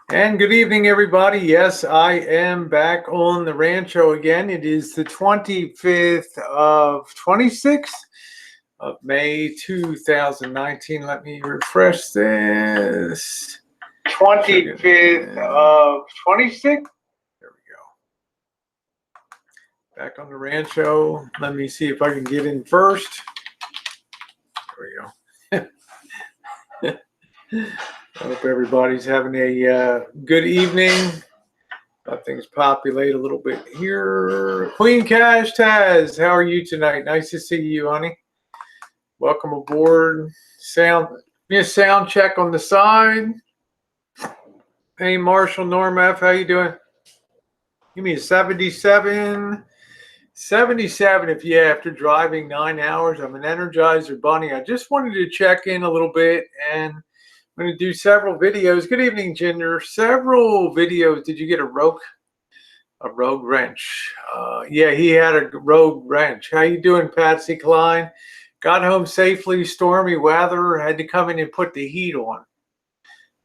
And good evening, everybody. Yes, I am back on the Rancho again. It is the 26th of May 2019. Let me refresh this. 25th of 26th. There we go. Back on the Rancho. Let me see if I can get in first. There we go. I hope everybody's having a good evening. Let things populate a little bit here. Queen Cash Taz, how are you tonight? Nice to see you, honey. Welcome aboard. Sound check on the side. Hey, Marshall Norm F, how you doing? Give me a 77. 77 if you after driving 9 hours. I'm an Energizer bunny. I just wanted to check in a little bit, and I'm going to do several videos. Good evening, Ginger. Several videos. Did you get a rogue wrench? Yeah, he had a rogue wrench. How you doing, Patsy Klein? Got home safely. Stormy weather. Had to come in and put the heat on.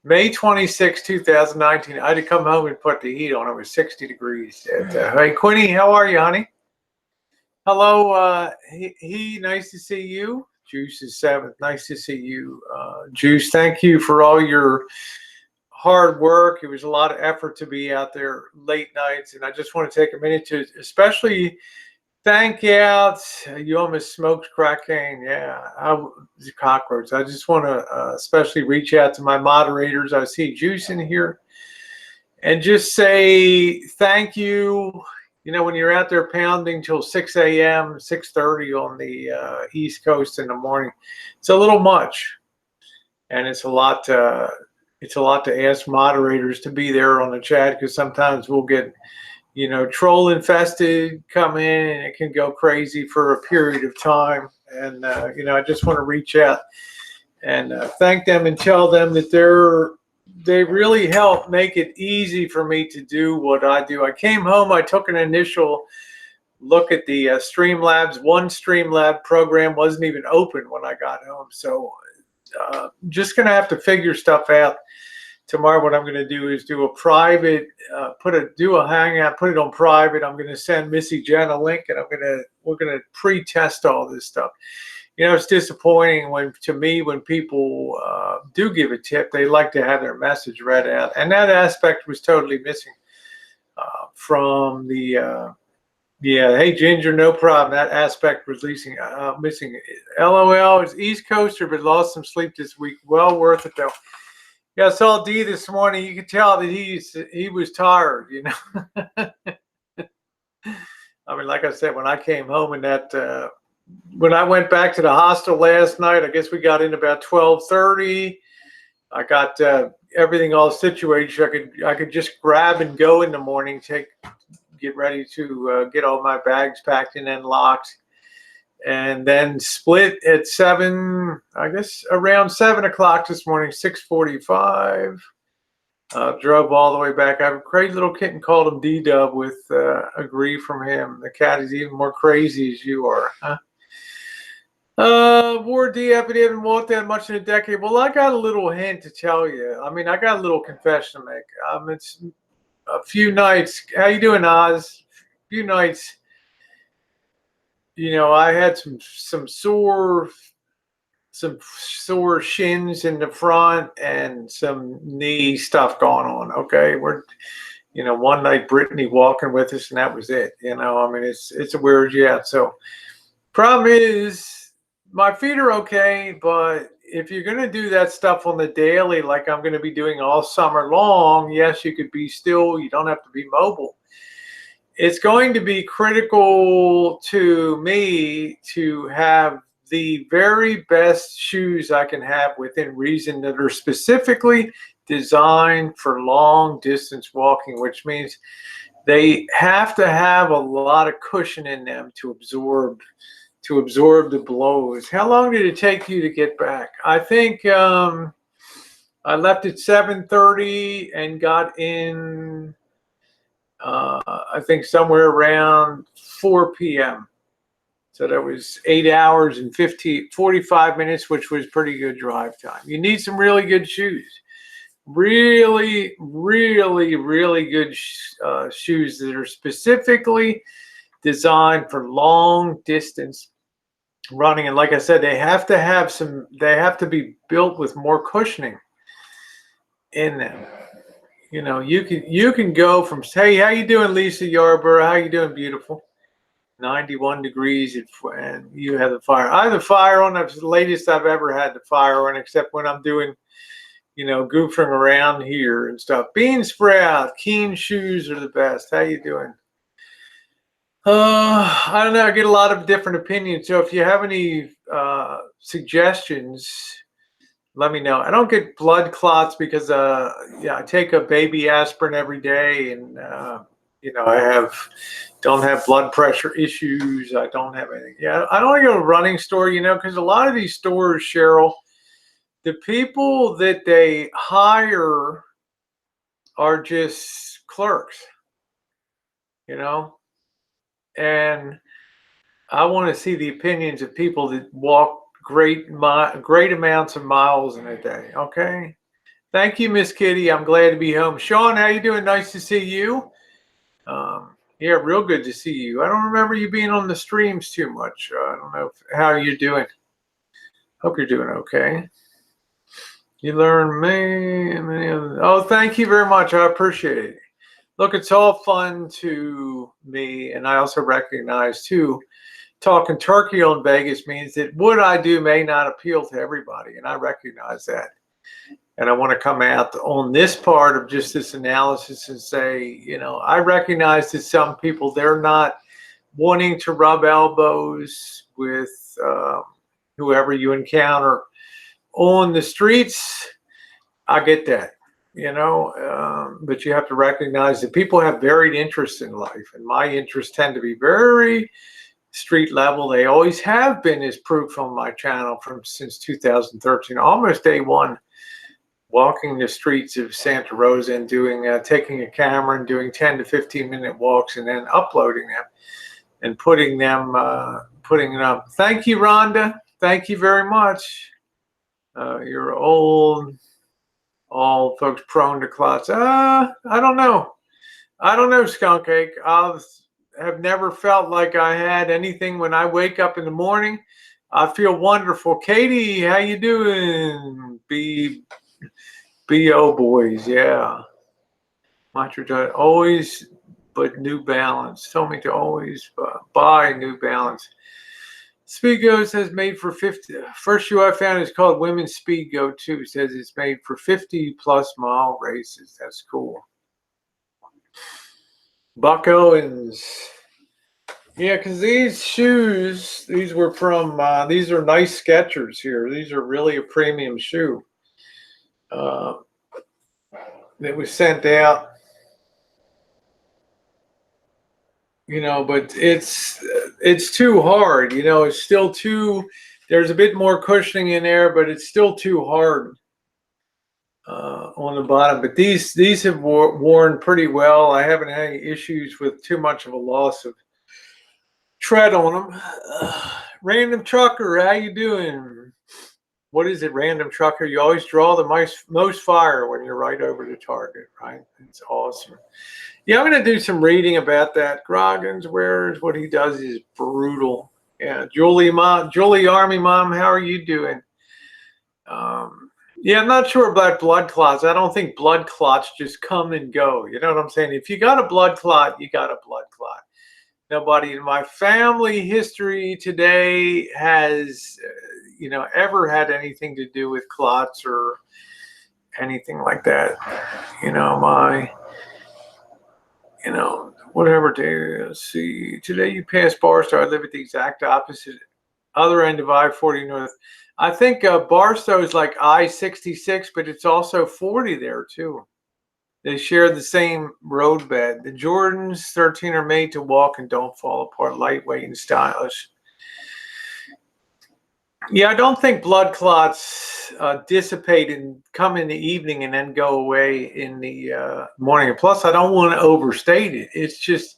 May 26, 2019. I had to come home and put the heat on. It was 60 degrees. Hey, Quinny, how are you, honey? Hello, nice to see you. Juice is 7th. Nice to see you, Juice. Thank you for all your hard work. It was a lot of effort to be out there late nights, and I just want to take a minute to especially thank out. You almost smoked crackane. Yeah, I was a cockroach. I just want to especially reach out to my moderators. I see Juice in here, and just say thank you. You know, when you're out there pounding till 6 a.m., 6:30 on the East Coast in the morning, it's a little much, and it's a lot to ask moderators to be there on the chat, because sometimes we'll get, troll infested come in, and it can go crazy for a period of time. And I just want to reach out and thank them and tell them that they really help make it easy for me to do what I do. I came home, I took an initial look at the Streamlabs. One Streamlab program wasn't even open when I got home. So just going to have to figure stuff out. Tomorrow what I'm going to do is do a private, do a hangout, put it on private. I'm going to send Missy Jenn a link, and we're going to pre-test all this stuff. It's disappointing when people do give a tip, they like to have their message read out. And that aspect was totally missing from the, hey, Ginger, no problem. That aspect was missing. LOL, is East Coaster, but lost some sleep this week. Well worth it, though. Yeah, I saw D this morning. You could tell that he was tired, I mean, like I said, when I came home and when I went back to the hostel last night, I guess we got in about 12:30. I got everything all situated. So I could just grab and go in the morning, get ready to get all my bags packed and then locked, and then split at 7. I guess around 7 o'clock this morning, 6:45. Drove all the way back. I have a crazy little kitten, called him D-Dub, with agree from him. The cat is even more crazy as you are, huh? Ward D, I haven't walked that much in a decade. Well, I got a little hint to tell you. I mean, I got a little confession to make. It's a few nights. How you doing, Oz? A few nights. I had some sore shins in the front and some knee stuff going on. Okay, one night Brittany walking with us, and that was it. I mean, it's a weird, yeah. So, problem is, my feet are okay, but if you're going to do that stuff on the daily, like I'm going to be doing all summer long, yes, you could be still, you don't have to be mobile. It's going to be critical to me to have the very best shoes I can have within reason that are specifically designed for long distance walking, which means they have to have a lot of cushion in them to absorb the blows. How long did it take you to get back? I think I left at 7:30 and got in, I think somewhere around 4 p.m. So that was 8 hours and 45 minutes, which was pretty good drive time. You need some really good shoes. Really, really, really good shoes that are specifically designed for long distance running. And like I said, they have to be built with more cushioning in them. You know, you can go from, hey, how you doing, Lisa Yarborough? How you doing, beautiful? 91 degrees, and you have the fire. I have the fire on. That's the latest I've ever had the fire on, except when I'm doing, you know, goofing around here and stuff. Bean Sprout, Keen shoes are the best. How you doing? I don't know. I get a lot of different opinions. So if you have any suggestions, let me know. I don't get blood clots because, yeah, I take a baby aspirin every day, and you know, don't have blood pressure issues. I don't have anything. Yeah, I don't go to a running store, you know, because a lot of these stores, Cheryl, the people that they hire are just clerks, you know, and I want to see the opinions of people that walk great amounts of miles in a day. Okay. Thank you, Miss Kitty. I'm glad to be home. Sean, how you doing? Nice to see you. Yeah, real good to see you. I don't remember you being on the streams too much. I don't know how you're doing. Hope you're doing okay. You learn me. Oh, thank you very much. I appreciate it. Look, it's all fun to me, and I also recognize too, talking turkey on Vegas means that what I do may not appeal to everybody, and I recognize that. And I want to come out on this part of just this analysis and say, you know, I recognize that some people, they're not wanting to rub elbows with whoever you encounter on the streets. I get that, you know, but you have to recognize that people have varied interests in life, and my interests tend to be very street level. They always have been, as proof on my channel since 2013, almost day one, walking the streets of Santa Rosa and doing, taking a camera and doing 10 to 15 minute walks and then uploading them and putting it up. Thank you, Rhonda. Thank you very much. You're all folks prone to clots. I don't know. I don't know, Skunk Ache. I have never felt like I had anything when I wake up in the morning. I feel wonderful. Katie, how you doing? BO boys, yeah. Always, but New Balance. Told me to always buy New Balance. Speedgo says made for 50. First shoe I found is called Women's Speedgo 2. Says it's made for 50+ mile races. That's cool. Buck Owens. Yeah, because these shoes, these were from, these are nice Skechers here. These are really a premium shoe. That was sent out, you know, but it's too hard, you know. It's still too, there's a bit more cushioning in there, but it's still too hard on the bottom. But these have worn pretty well. I haven't had any issues with too much of a loss of tread on them. Random Trucker, how you doing? What is it, Random Trucker? You always draw the most fire when you're right over the target, right? It's awesome. Yeah, I'm going to do some reading about that. Groggins wears, what he does is brutal. Yeah, Julie Army Mom, how are you doing? Yeah, I'm not sure about blood clots. I don't think blood clots just come and go. You know what I'm saying? If you got a blood clot, you got a blood clot. Nobody in my family history today has, you know, ever had anything to do with clots or anything like that. You know, whatever day. Let's see. Today you passed Barstow. I live at the exact opposite other end of I-40 North. I think Barstow is like I-66, but it's also 40 there too. They share the same roadbed. The Jordans 13 are made to walk and don't fall apart, lightweight and stylish. Yeah, I don't think blood clots dissipate and come in the evening and then go away in the morning. And plus, I don't want to overstate it. It's just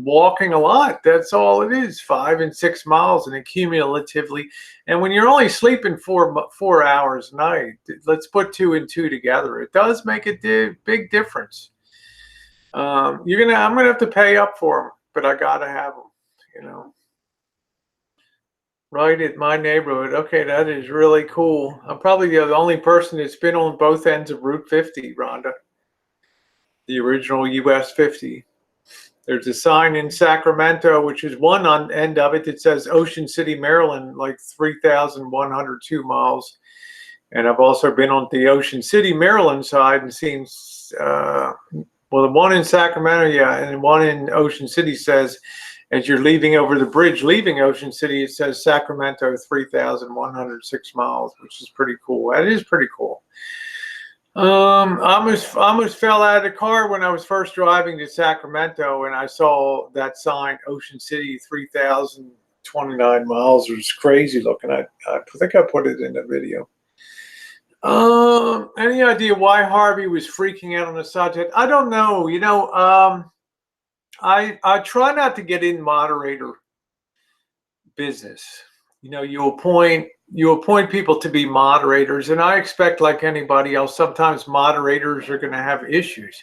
walking a lot. That's all it is, 5 and 6 miles, and cumulatively. And when you're only sleeping 4 hours a night, let's put 2 and 2 together. It does make a big difference. I'm gonna have to pay up for them, but I gotta have them, you know. Right at my neighborhood. Okay, that is really cool. I'm probably the only person that's been on both ends of Route 50, Rhonda, the original US 50. There's a sign in Sacramento, which is one on end of it, that says Ocean City, Maryland, like 3,102 miles. And I've also been on the Ocean City, Maryland side and seen, well, the one in Sacramento, yeah, and the one in Ocean City says, as you're leaving over the bridge, leaving Ocean City, it says Sacramento, 3,106 miles, which is pretty cool. That is pretty cool. I almost fell out of the car when I was first driving to Sacramento, and I saw that sign, Ocean City, 3,029 miles. It was crazy looking. I think I put it in the video. Any idea why Harvey was freaking out on the subject? I don't know. You know, I try not to get in moderator business. You know, you appoint people to be moderators, and I expect, like anybody else, sometimes moderators are going to have issues.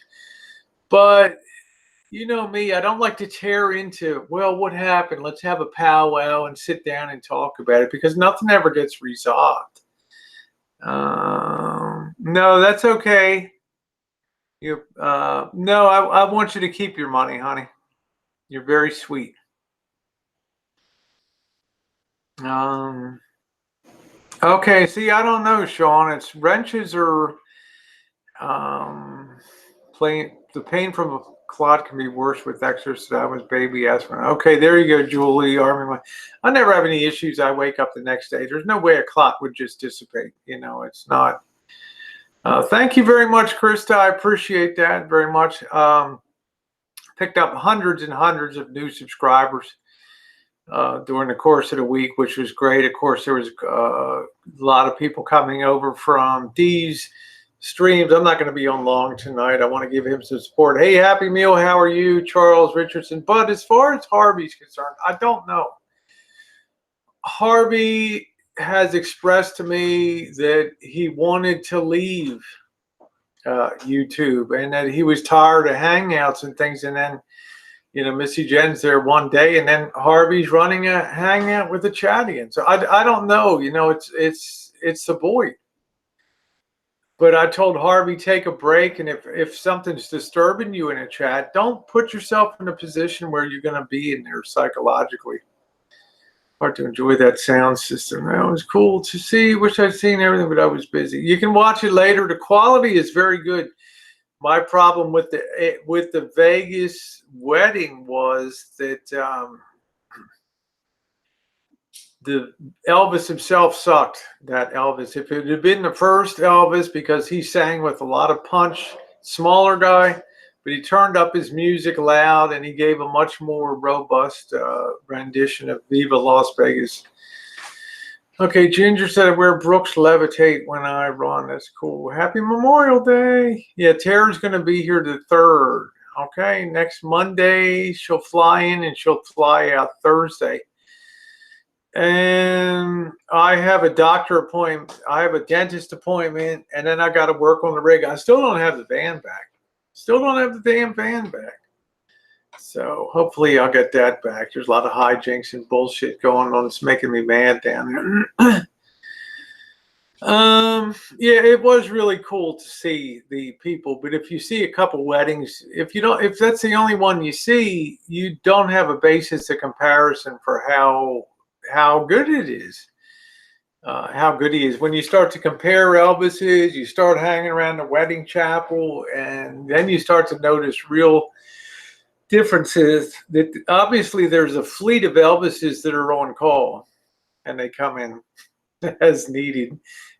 But you know me, I don't like to tear into, well, what happened? Let's have a powwow and sit down and talk about it, because nothing ever gets resolved. No, that's okay. No, I want you to keep your money, honey. You're very sweet. Okay, see, I don't know, Sean. It's wrenches or the pain from a clot can be worse with exercise. I was baby aspirin. Okay, there you go, Julie. I never have any issues. I wake up the next day. There's no way a clot would just dissipate. You know, it's not. Thank you very much, Krista. I appreciate that very much. Picked up hundreds and hundreds of new subscribers during the course of the week, which was great. Of course, there was a lot of people coming over from Dee's streams. I'm not going to be on long tonight. I want to give him some support. Hey, Happy Meal, how are you? Charles Richardson. But as far as Harvey's concerned, I don't know. Harvey has expressed to me that he wanted to leave YouTube, and that he was tired of hangouts and things. And then, you know, Missy Jenn's there one day, and then Harvey's running a hangout with a chatty. So I don't know. You know, it's the void. But I told Harvey, take a break, and if something's disturbing you in a chat, don't put yourself in a position where you're going to be in there psychologically. Hard to enjoy that sound system. That was cool to see. Wish I'd seen everything, but I was busy. You can watch it later. The quality is very good. My problem with the Vegas wedding was that the Elvis himself sucked. That Elvis, if it had been the first Elvis, because he sang with a lot of punch, smaller guy, but he turned up his music loud, and he gave a much more robust rendition of Viva Las Vegas. Okay, Ginger said I wear Brooks Levitate when I run. That's cool. Happy Memorial Day. Yeah, Tara's going to be here the 3rd. Okay, next Monday she'll fly in, and she'll fly out Thursday. And I have a doctor appointment. I have a dentist appointment, and then I got to work on the rig. I still don't have the van back. Still don't have the damn van back. So hopefully I'll get that back. There's a lot of hijinks and bullshit going on. It's making me mad down there. Yeah, it was really cool to see the people. But if you see a couple weddings, if that's the only one you see, you don't have a basis of comparison for how good it is. How good he is. When you start to compare Elvis's, you start hanging around the wedding chapel, and then you start to notice real differences. That obviously there's a fleet of Elvises that are on call, and they come in as needed,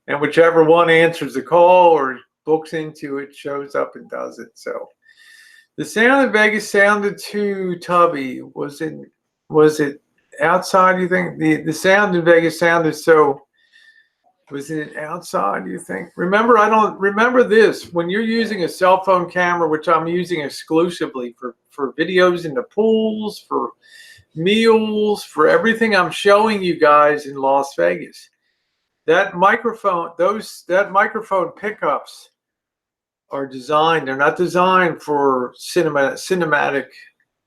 and whichever one answers the call or books into it shows up and does it. So the sound in Vegas sounded too tubby. Was it outside? You think the sound in Vegas sounded so Was it outside, you think? Remember, I don't remember this. When you're using a cell phone camera, which I'm using exclusively for videos in the pools, for meals, for everything I'm showing you guys in Las Vegas, that microphone, that microphone pickups are designed. They're not designed for cinematic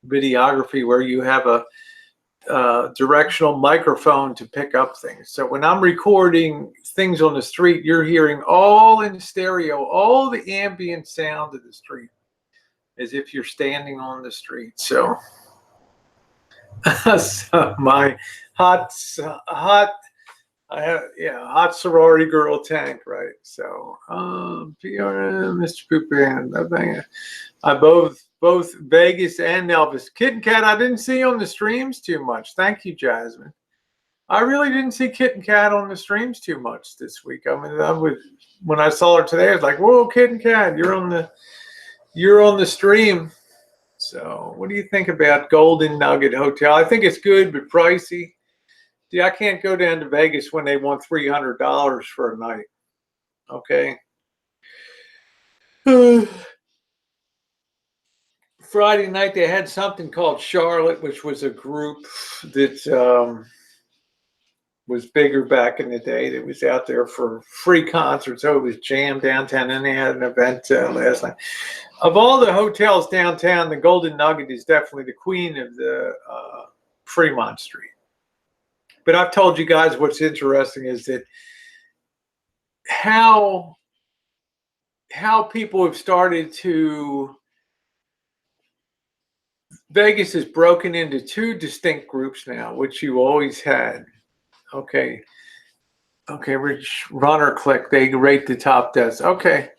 videography where you have a directional microphone to pick up things. So when I'm recording things on the street, you're hearing all in stereo, all the ambient sound of the street, as if you're standing on the street. So, so my hot sorority girl tank, right? So, Mr. Poopman, I both Vegas and Elvis. Kitten Cat, I didn't see on the streams too much. Thank you, Jasmine. I really didn't see Kitten Cat on the streams too much this week. I mean, when I saw her today, I was like, "Whoa, Kitten Cat, you're on the stream." So, what do you think about Golden Nugget Hotel? I think it's good, but pricey. See, I can't go down to Vegas when they want $300 for a night. Okay. Friday night they had something called Charlotte, which was a group that was bigger back in the day. That was out there for free concerts. So it was Jam downtown, and they had an event last night. Of all the hotels downtown, the Golden Nugget is definitely the queen of the Fremont Street. But I've told you guys what's interesting is that how people have started to. Vegas is broken into two distinct groups now, which you always had. Okay, Rich Runner Click. They rate the top desk. Okay,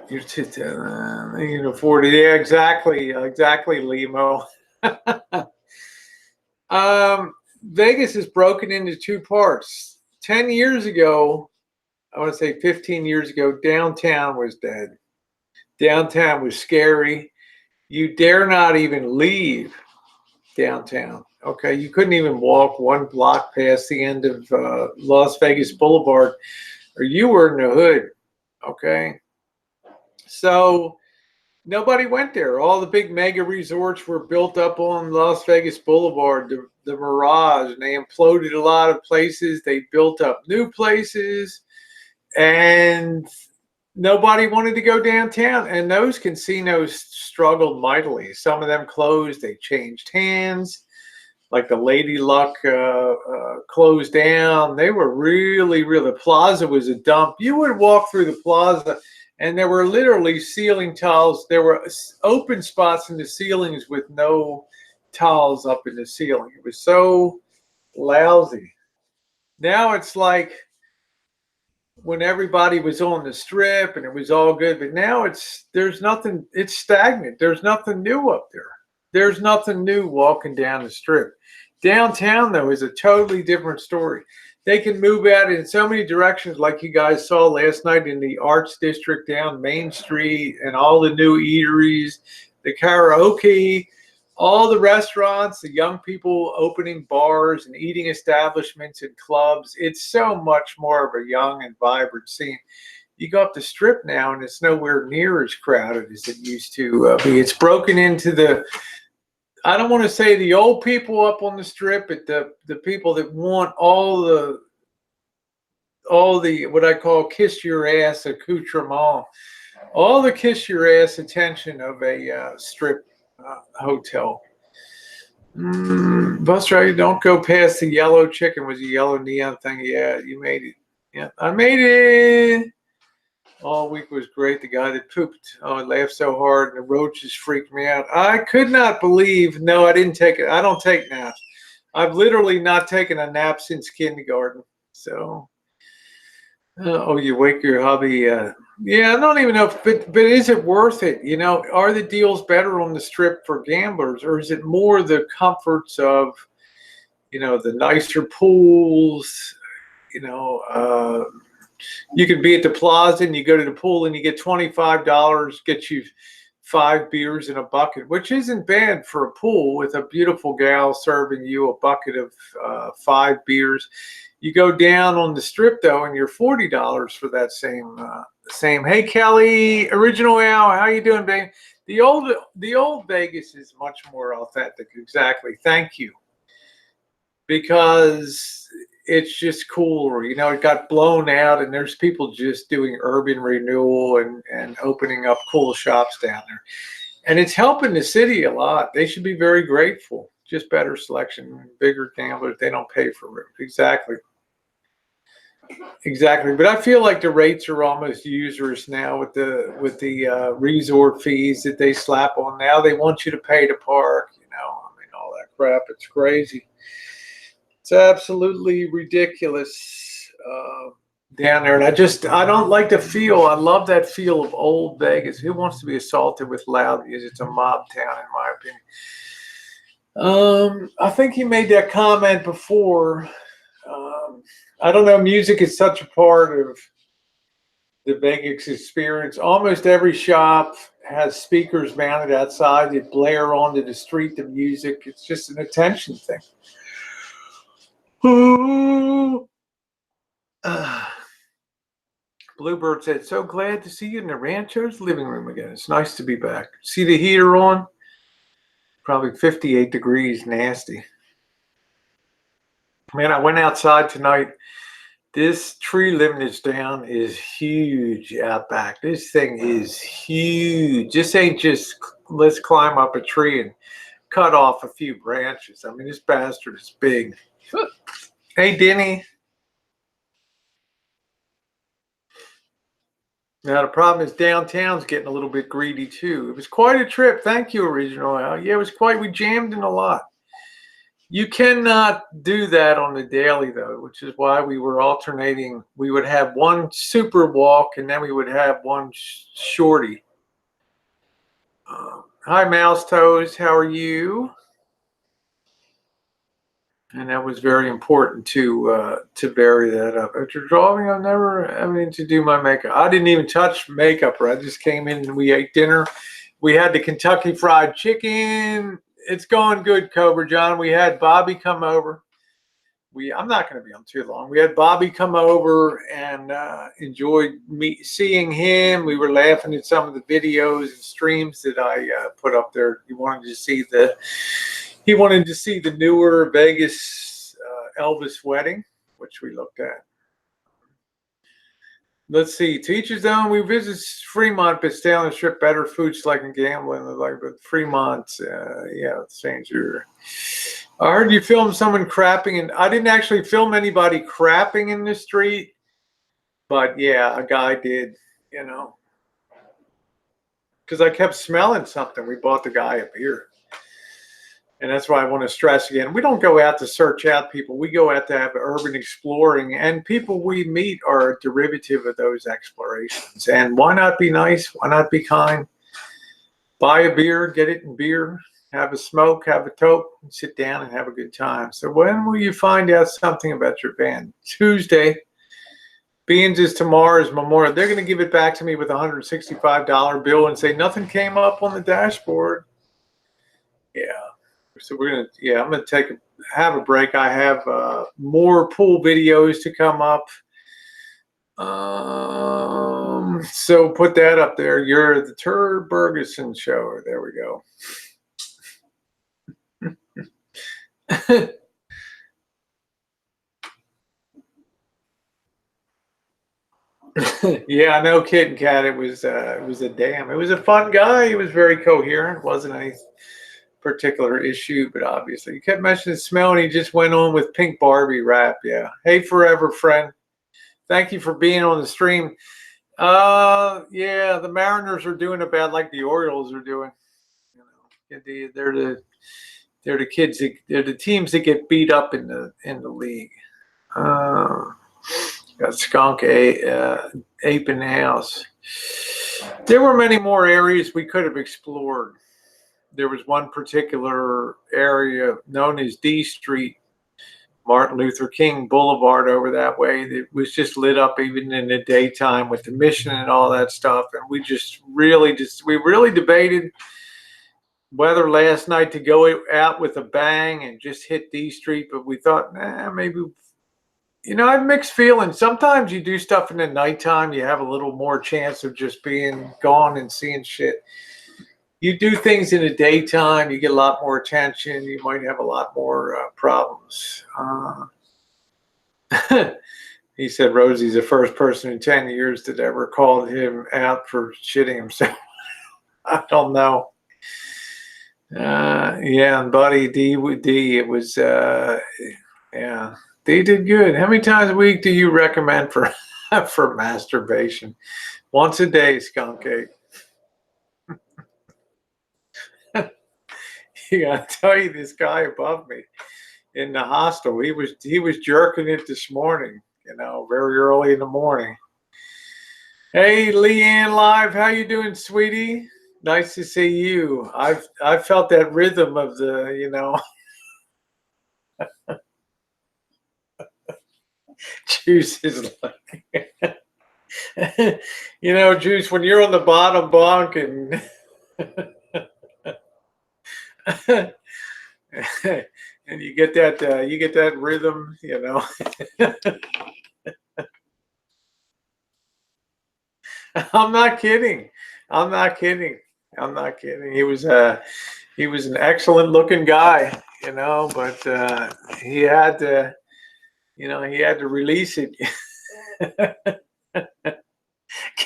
you can afford it. Yeah, exactly, Limo. Vegas is broken into two parts. 10 years ago, I want to say 15 years ago, downtown was dead. Downtown was scary. You dare not even leave downtown. Okay, you couldn't even walk one block past the end of Las Vegas Boulevard, or you were in the hood. Okay, so nobody went there. All the big mega resorts were built up on Las Vegas Boulevard, the Mirage, and they imploded a lot of places. They built up new places, and nobody wanted to go downtown. And those casinos struggled mightily. Some of them closed. They changed hands. Like the Lady Luck closed down. They were really. The plaza was a dump. You would walk through the plaza, and there were literally ceiling tiles. There were open spots in the ceilings with no tiles up in the ceiling. It was so lousy. Now it's like when everybody was on the strip and it was all good, but now there's nothing. It's stagnant. There's nothing new up there. There's nothing new walking down the strip. Downtown, though, is a totally different story. They can move out in so many directions, like you guys saw last night in the Arts District down Main Street, and all the new eateries, the karaoke, all the restaurants, the young people opening bars and eating establishments and clubs. It's so much more of a young and vibrant scene. You go up the strip now, and it's nowhere near as crowded as it used to be. It's broken into I don't want to say the old people up on the strip, but the people that want all the what I call kiss your ass accoutrement, all the kiss your ass attention of a strip hotel. Bus driver, don't go past the yellow chicken. Was a yellow neon thing. Yeah, you made it. Yeah, I made it. All week was great. The guy that pooped, I laughed so hard, and the roaches freaked me out. I could not believe. No, I didn't take it. I don't take naps. I've literally not taken a nap since kindergarten. So, you wake your hubby. Yeah, I don't even know. But is it worth it? Are the deals better on the strip for gamblers, or is it more the comforts of, the nicer pools? You could be at the plaza and you go to the pool and you get $25, get you 5 beers in a bucket, which isn't bad for a pool with a beautiful gal serving you a bucket of 5 beers. You go down on the strip though, and you're $40 for that same. Hey Kelly, Original Al, how you doing, babe? The old Vegas is much more authentic. Exactly. Thank you. Because it's just cooler. You know, it got blown out, and there's people just doing urban renewal and opening up cool shops down there. And it's helping the city a lot. They should be very grateful. Just better selection, bigger gamblers. They don't pay for room. Exactly. Exactly. But I feel like the rates are almost usurious now with the resort fees that they slap on. Now they want you to pay to park. You know, I mean, all that crap. It's crazy. It's absolutely ridiculous down there. And I don't like the feel. I love that feel of old Vegas. Who wants to be assaulted with loud music? It's a mob town, in my opinion. I think he made that comment before. I don't know. Music is such a part of the Vegas experience. Almost every shop has speakers mounted outside that blare onto the street, the music. It's just an attention thing. Bluebird said, so glad to see you in the Rancho's living room again. It's nice to be back. See the heater on? Probably 58 degrees, nasty. Man, I went outside tonight. This tree limbage down is huge out back. This thing is huge. This ain't just let's climb up a tree and cut off a few branches. I mean, this bastard is big. Hey, Denny. Now, the problem is downtown's getting a little bit greedy, too. It was quite a trip. Thank you, Original Al. Yeah, it was quite. We jammed in a lot. You cannot do that on the daily, though, which is why we were alternating. We would have one super walk, and then we would have one shorty. Hi, Mouse Toes. How are you? And that was very important to bury that up. After drawing, I've never having to do my makeup. I didn't even touch makeup. I just came in and we ate dinner. We had the Kentucky Fried Chicken. It's going good, Cobra John. We had Bobby come over. I'm not going to be on too long. We had Bobby come over and enjoyed seeing him. We were laughing at some of the videos and streams that I put up there. He wanted to see the newer Vegas Elvis wedding, which we looked at. Let's see. To each his own. We visit Fremont, but stay on the strip. Better food, selection, gambling. But Fremont, yeah, stranger. I heard you filmed someone crapping, and I didn't actually film anybody crapping in the street, but yeah, a guy did, you know, because I kept smelling something. We bought the guy a beer. And that's why I want to stress again, we don't go out to search out people. We go out to have urban exploring, and people we meet are a derivative of those explorations. And why not be nice? Why not be kind? Buy a beer, get it in beer, have a smoke, have a toke, and sit down and have a good time. So when will you find out something about your band? Tuesday. Beans is tomorrow's Memorial. They're going to give it back to me with a $165 bill and say nothing came up on the dashboard. Yeah. So we're going to, I'm going to have a break. I have more pool videos to come up. So put that up there. You're the Tur Bergeson show. There we go. Yeah, no kidding, Cat. It was a dam. It was a fun guy. He was very coherent. Wasn't any particular issue, but obviously he kept mentioning smell, and he just went on with Pink Barbie rap. Yeah. Hey, forever friend. Thank you for being on the stream. Yeah, the Mariners are doing about like the Orioles are doing. You know, they're the kids. They're the teams that get beat up in the league. Got skunk ape in the house. There were many more areas we could have explored. There was one particular area known as D Street, Martin Luther King Boulevard over that way, that was just lit up even in the daytime with the mission and all that stuff. And we really debated whether last night to go out with a bang and just hit D Street, but we thought, maybe I have mixed feelings. Sometimes you do stuff in the nighttime, you have a little more chance of just being gone and seeing shit. You do things in the daytime, you get a lot more attention. You might have a lot more problems. He said Rosie's the first person in 10 years that ever called him out for shitting himself. I don't know. Yeah, and Buddy D, it was, yeah, D did good. How many times a week do you recommend for for masturbation? Once a day, Skunk Cake. You gotta tell you, this guy above me in the hostel, he was jerking it this morning, very early in the morning. Hey, Leanne Live, how you doing, sweetie? Nice to see you. I've felt that rhythm of the, Juice is like, Juice, when you're on the bottom bunk and and you get that rhythm, I'm not kidding. I'm not kidding. I'm not kidding. He was an excellent looking guy, but he had to, release it.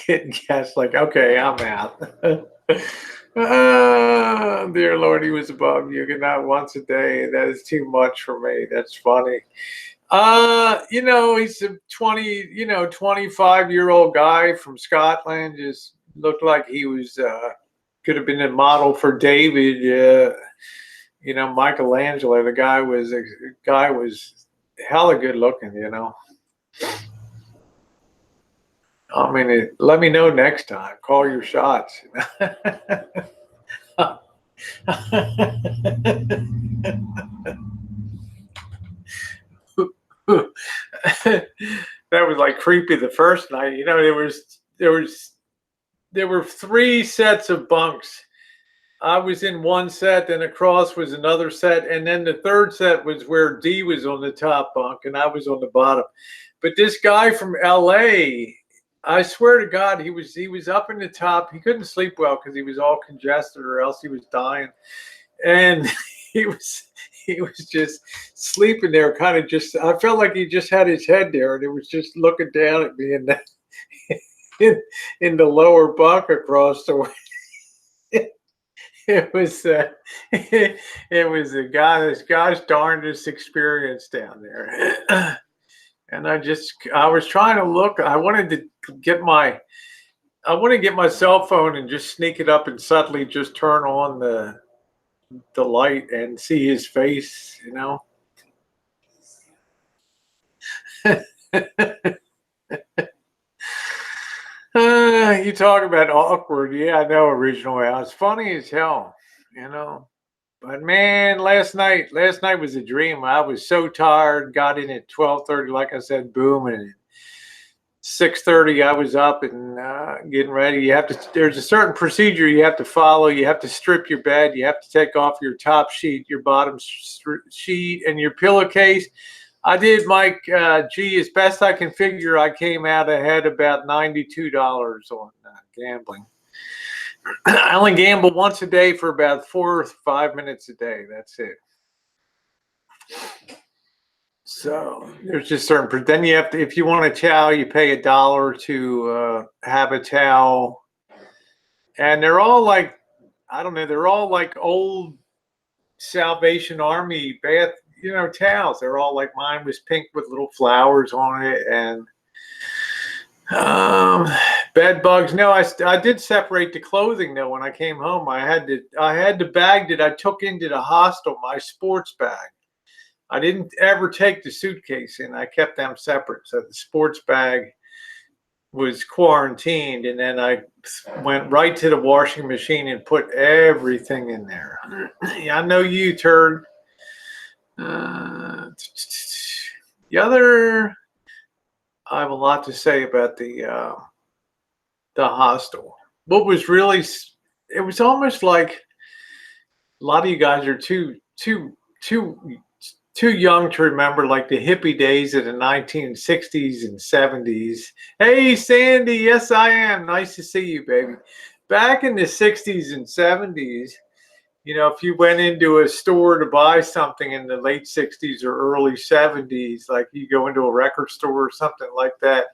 Getting gas like, okay, I'm out. Oh, dear Lord, he was above you. Not once a day. That is too much for me. That's funny. He's a 25-year-old guy from Scotland. Just looked like he was could have been a model for David. Michelangelo. The guy was hella good looking. I mean, let me know next time. Call your shots. That was like creepy the first night. There were 3 sets of bunks. I was in one set, then across was another set, and then the third set was where D was on the top bunk and I was on the bottom. But this guy from LA, I swear to God, he was up in the top. He couldn't sleep well because he was all congested, or else he was dying. And he was just sleeping there, kind of just. I felt like he just had his head there, and it was just looking down at me in the lower bunk across the way. It was this guy's darndest experience down there. And I was trying to look. I wanted to get my cell phone and just sneak it up and subtly just turn on the light and see his face, You talk about awkward. Yeah, I know, Original House. Funny as hell, But man, last night was a dream. I was so tired. Got in at 12:30, like I said, boom, and at 6:30 I was up and getting ready. There's a certain procedure you have to follow. You have to strip your bed. You have to take off your top sheet, your bottom sheet, and your pillowcase. I did, Mike. As best I can figure, I came out ahead about $92 on gambling. I only gamble once a day for about 4 or 5 minutes a day. That's it. So there's just certain. Then you have to, if you want a towel, you pay $1 to have a towel, and they're all like, I don't know, they're all like old Salvation Army bath, towels. They're all like, mine was pink with little flowers on it, and bed bugs. No, I did separate the clothing though. When I came home, I had the bag that I took into the hostel, my sports bag. I didn't ever take the suitcase in. I kept them separate. So the sports bag was quarantined, and then I went right to the washing machine and put everything in there. Yeah, I know you, turd. I have a lot to say about the hostel. What was really, it was almost like a lot of you guys are too too young to remember like the hippie days of the 1960s and 70s. Hey, Sandy, yes, I am. Nice to see you, baby. Back in the 60s and 70s, you know, if you went into a store to buy something in the late 60s or early 70s, like you go into a record store or something like that,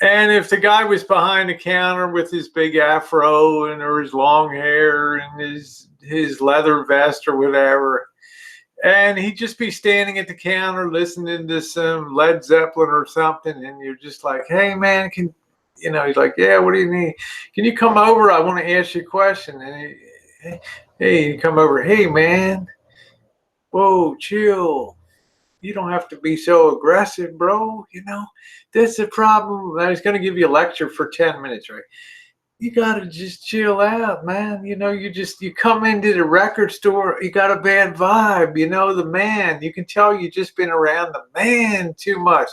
and if the guy was behind the counter with his big afro and or his long hair and his leather vest or whatever, and he'd just be standing at the counter listening to some Led Zeppelin or something, and you're just like, hey man, he's like, yeah, what do you need? Can you come over? I want to ask you a question. And hey, you come over, hey man, whoa, chill. You don't have to be so aggressive, bro. You know, that's the problem. I was going to give you a lecture for 10 minutes, right? You got to just chill out, man. You know, you come into the record store, you got a bad vibe. You know, the man, you can tell you just been around the man too much.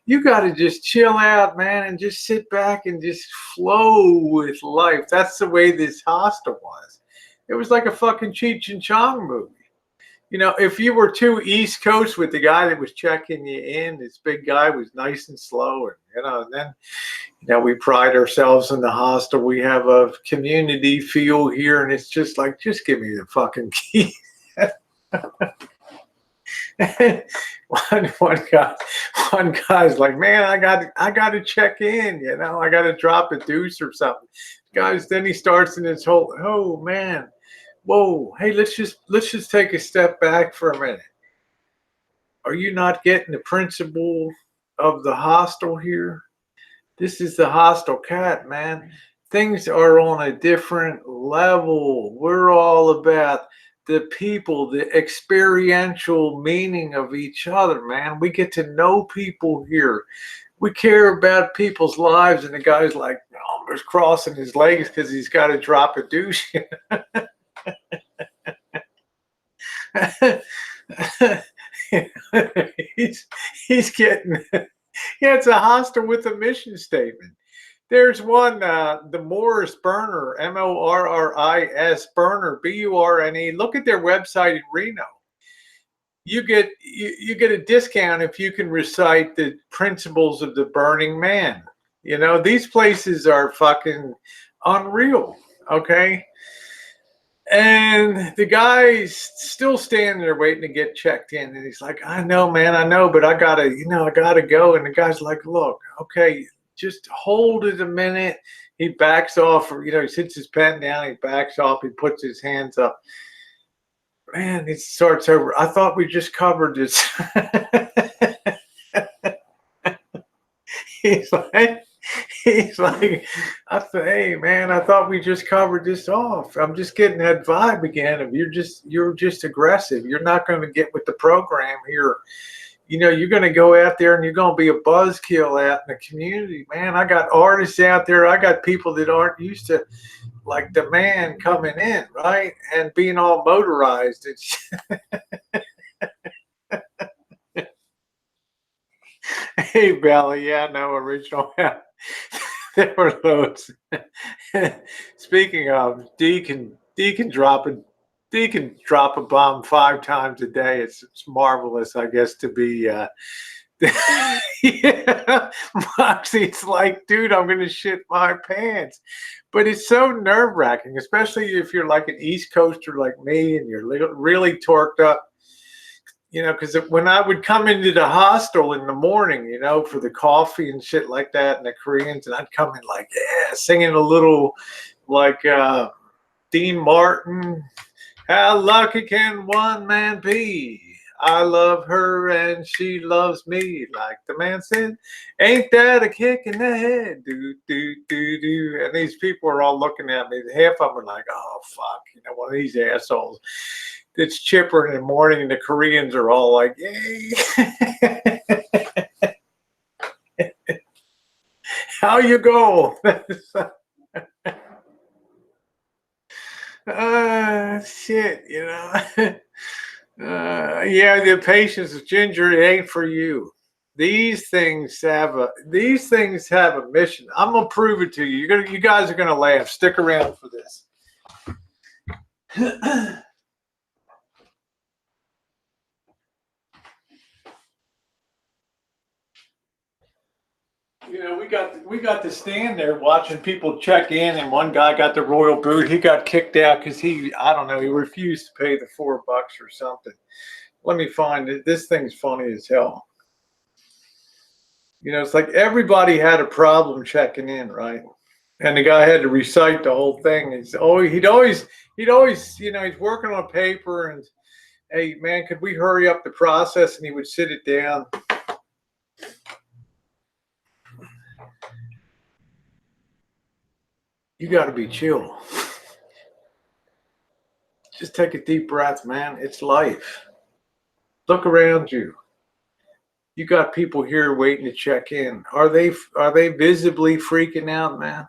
You got to just chill out, man, and just sit back and just flow with life. That's the way this hostel was. It was like a fucking Cheech and Chong movie. You know, if you were too East Coast with the guy that was checking you in, this big guy was nice and slow. And then, we pride ourselves in the hostel. We have a community feel here. And it's just like, just give me the fucking key. one guy's like, man, I got to check in, I got to drop a deuce or something. Guys, then he starts in his whole, oh man. Whoa, hey, let's just take a step back for a minute. Are you not getting the principle of the hostel here? This is the hostel cat, man. Things are on a different level. We're all about the people, the experiential meaning of each other, man. We get to know people here. We care about people's lives, and the guy's like, almost crossing his legs because he's got to drop a douche. he's getting, it's a hostel with a mission statement. There's one, the Morris Burner, Morris Burner, Burne. Look at their website in Reno. You get a discount if you can recite the principles of the Burning Man. These places are fucking unreal. Okay. And the guy's still standing there waiting to get checked in. And he's like, I know, man, I know, but I gotta go. And the guy's like, look, okay, just hold it a minute. He backs off, he sits his pen down, he backs off, he puts his hands up. Man, it starts over. I thought we just covered this. He's like, I said, hey man, I thought we just covered this off. I'm just getting that vibe again of you're just aggressive. You're not going to get with the program here. You're going to go out there and you're going to be a buzzkill out in the community, man. I got artists out there. I got people that aren't used to like the man coming in, right? And being all motorized. Hey, Bella. Yeah, no, original. There were loads. Speaking of, Deacon drop a bomb 5 times a day. It's marvelous, I guess, to be. Yeah, Moxie's like, dude, I'm gonna shit my pants. But it's so nerve-wracking, especially if you're like an East Coaster like me and you're really torqued up. Because when I would come into the hostel in the morning, for the coffee and shit like that, and the Koreans, and I'd come in like, yeah, singing a little like Dean Martin, how lucky can one man be? I love her and she loves me, like the man said. Ain't that a kick in the head? Do, do, do, do. And these people are all looking at me. Half of them are like, oh, fuck, one of these assholes. It's chipper in the morning, and the Koreans are all like, yay. How you go? Shit, yeah, the patience of ginger, it ain't for you. These things have a mission. I'm gonna prove it to you. You guys are gonna laugh. Stick around for this. You know, we got to stand there watching people check in, and one guy got the royal boot. He got kicked out because I don't know, he refused to pay the $4 or something. Let me find it. This thing's funny as hell. You know, it's like everybody had a problem checking in, right? And the guy had to recite the whole thing. He'd always, you know, he's working on paper and, hey man, could we hurry up the process? And he would sit it down. You got to be chill. Just take a deep breath, man. It's life. Look around you. You got people here waiting to check in. Are they visibly freaking out, man?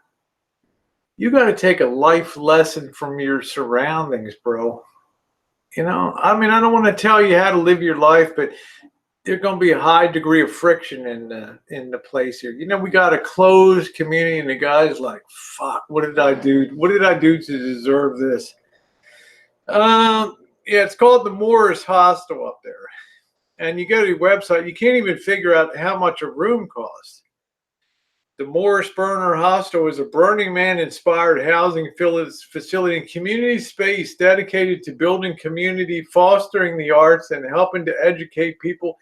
You got to take a life lesson from your surroundings, bro. You know, I mean, I don't want to tell you how to live your life, but there's going to be a high degree of friction in the place here. You know, we got a closed community, and the guy's like, "Fuck, what did I do? What did I do to deserve this?" Yeah, it's called the Morris Hostel up there, and you go to the website, you can't even figure out how much a room costs. The Morris Burner Hostel is a Burning Man-inspired housing facility and community space dedicated to building community, fostering the arts, and helping to educate people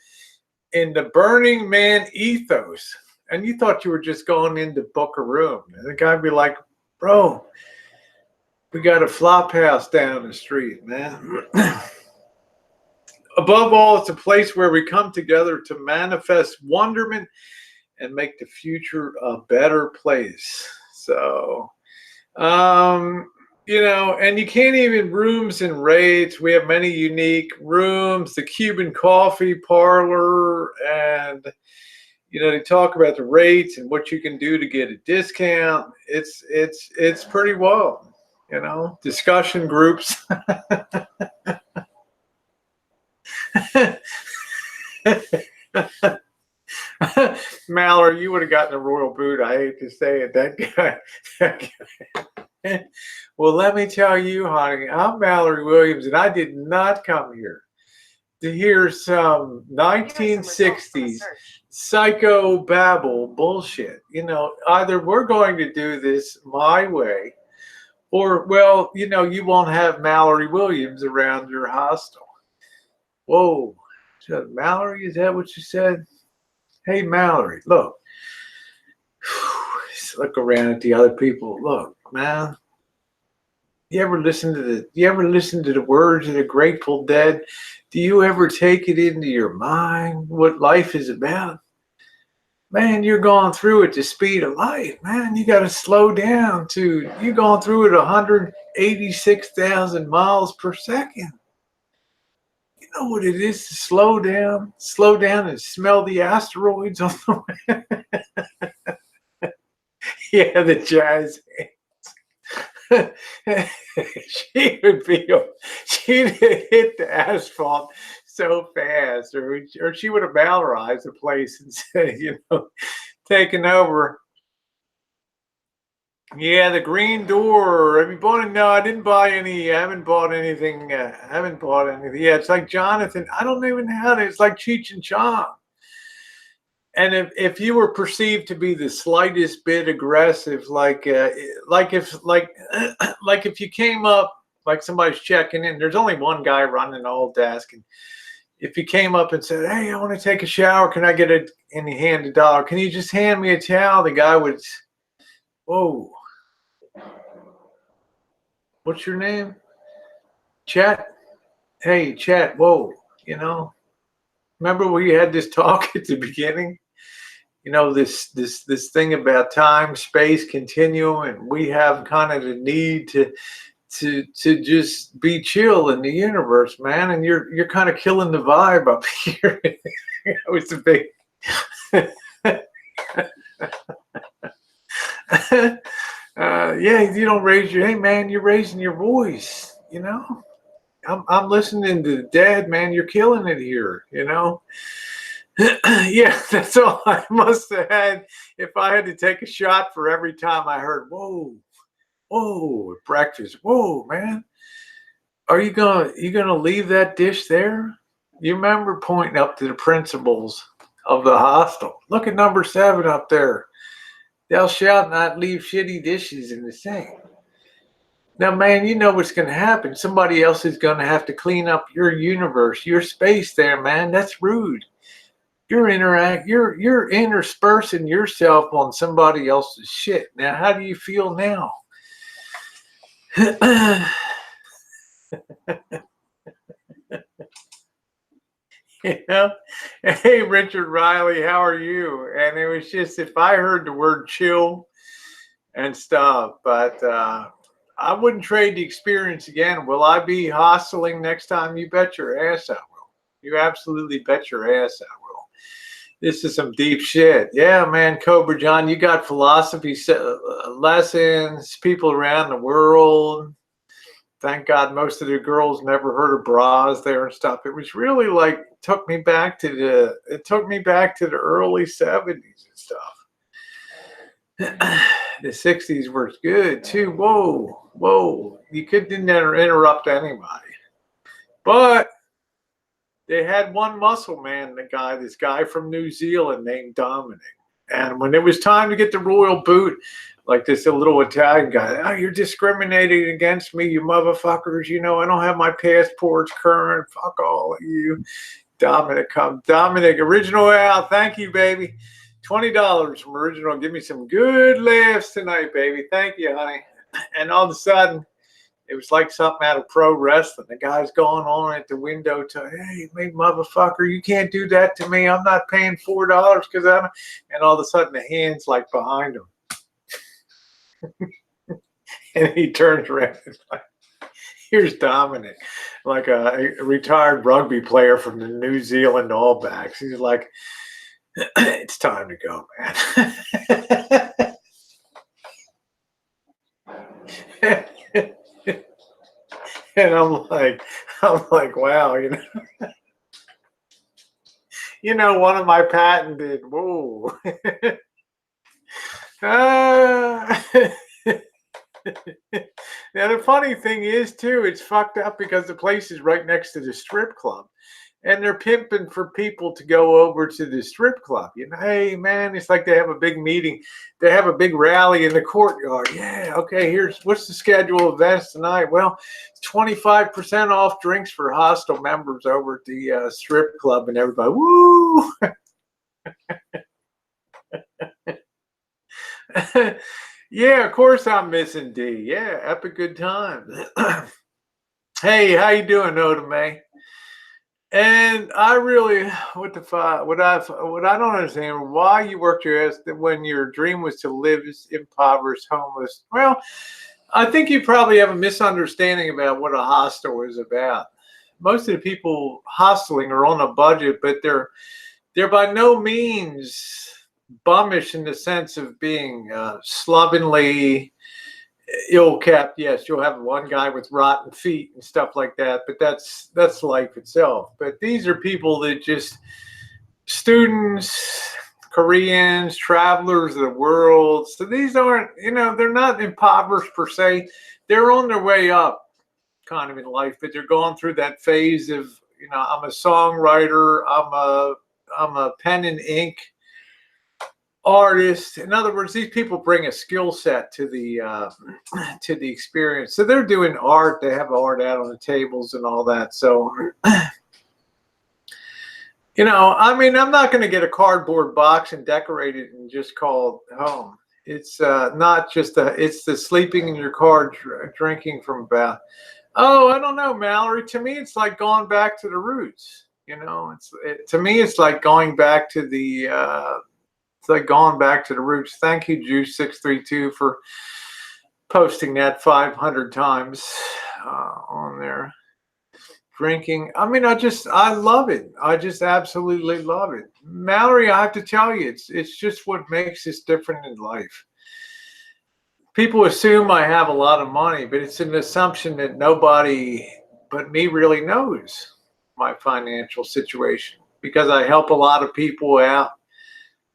in the Burning Man ethos. And you thought you were just going in to book a room. And the guy would be like, bro, we got a flop house down the street, man. Above all, it's a place where we come together to manifest wonderment and make the future a better place. So, you know, and you can't even rooms and rates. We have many unique rooms, the Cuban coffee parlor, and, you know, they talk about the rates and what you can do to get a discount. It's pretty wild, you know, discussion groups. Mallory, you would have gotten a royal boot. I hate to say it. That guy. Well, let me tell you, honey, I'm Mallory Williams, and I did not come here to hear some 1960s psycho babble bullshit. You know, either we're going to do this my way, or, well, you know, you won't have Mallory Williams around your hostel. Whoa. So, Mallory, is that what you said? Hey, Mallory, look. Look around at the other people. Look, man. You ever listen to the words of the Grateful Dead? Do you ever take it into your mind what life is about? Man, you're going through at the speed of light, man. You got to slow down you're going through at 186,000 miles per second. You know what it is to slow down and smell the asteroids on the way. Yeah, the jazz hands. She'd hit the asphalt so fast, or she would have Valorized the place and said, you know, taken over. Yeah, the green door. Have you bought it? No, I didn't buy any. I haven't bought anything. Yeah, it's like Jonathan. I don't even know how to. It's like Cheech and Chong. And if you were perceived to be the slightest bit aggressive, like if you came up, like somebody's checking in, there's only one guy running the whole desk, and if you came up and said, "Hey, I want to take a shower. Can I get it?" And he handed $1. Can you just hand me a towel? The guy would, whoa. What's your name? Chet? Hey, Chet, whoa, you know, remember we had this talk at the beginning? You know, this thing about time, space, continuum, and we have kind of the need to just be chill in the universe, man. And you're kind of killing the vibe up here. It was a big yeah, you don't raise your, hey man, you're raising your voice, you know. I'm listening to the dead, man. You're killing it here, you know. Yeah, that's all I must have had if I had to take a shot for every time I heard whoa at breakfast. Whoa, man. Are you gonna leave that dish there? You remember pointing up to the principles of the hostel. Look at number 7 up there. Thou shalt not leave shitty dishes in the sink. Now, man, you know what's going to happen. Somebody else is going to have to clean up your universe, your space there, man. That's rude. You're interspersing yourself on somebody else's shit. Now, how do you feel now? You know, hey, Richard Riley, how are you? And it was just, if I heard the word chill and stuff, but I wouldn't trade the experience again. Will I be hostling next time? You bet your ass I will. You absolutely bet your ass I will. This is some deep shit. Yeah, man, Cobra John, you got philosophy lessons, people around the world. Thank God most of the girls never heard of bras there and stuff. It was really like, took me back to the early 70s and stuff. The 60s were good too. Whoa. You couldn't interrupt anybody. But they had one muscle man, this guy from New Zealand named Dominic. And when it was time to get the royal boot, like this little Italian guy, oh, you're discriminating against me, you motherfuckers. You know, I don't have my passports current. Fuck all of you. Dominic, original Al. Thank you, baby. $20 from original. Give me some good laughs tonight, baby. Thank you, honey. And all of a sudden, it was like something out of pro wrestling. The guy's going on at the window to, hey, motherfucker, you can't do that to me. I'm not paying $4 because I'm. And all of a sudden, the hand's like behind him. And he turns around and like, here's Dominic, like a retired rugby player from the New Zealand All Blacks. He's like, it's time to go, man. And I'm like, wow, one of my patented, whoa. Now, the funny thing is, too, it's fucked up because the place is right next to the strip club. And they're pimping for people to go over to the strip club. Hey, man, it's like they have a big meeting. They have a big rally in the courtyard. Yeah, okay, what's the schedule of events tonight? Well, 25% off drinks for hostel members over at the strip club, and everybody, woo! Yeah, of course I'm missing D. Yeah, epic good time. Hey, how you doing, Oda May? And I really, what I don't understand, why you worked your ass when your dream was to live as impoverished, homeless. Well, I think you probably have a misunderstanding about what a hostel is about. Most of the people hosteling are on a budget, but they're by no means bummish in the sense of being slovenly, ill-kept. Yes, you'll have one guy with rotten feet and stuff like that, but that's life itself. But these are people that just students, Koreans, travelers of the world. So these aren't, they're not impoverished per se. They're on their way up kind of in life, but they're going through that phase of, I'm a songwriter, I'm a pen and ink artist. In other words, these people bring a skill set to the experience. So they're doing art. They have art out on the tables and all that. So, I'm not going to get a cardboard box and decorate it and just call it home. It's not just it's the sleeping in your car, drinking from about. Oh, I don't know, Mallory. To me, it's like going back to the roots. To me, it's like going back to the. It's like going back to the roots. Thank you, Juice632, for posting that 500 times on there. Drinking. I love it. I just absolutely love it. Mallory, I have to tell you, it's just what makes us different in life. People assume I have a lot of money, but it's an assumption that nobody but me really knows my financial situation, because I help a lot of people out.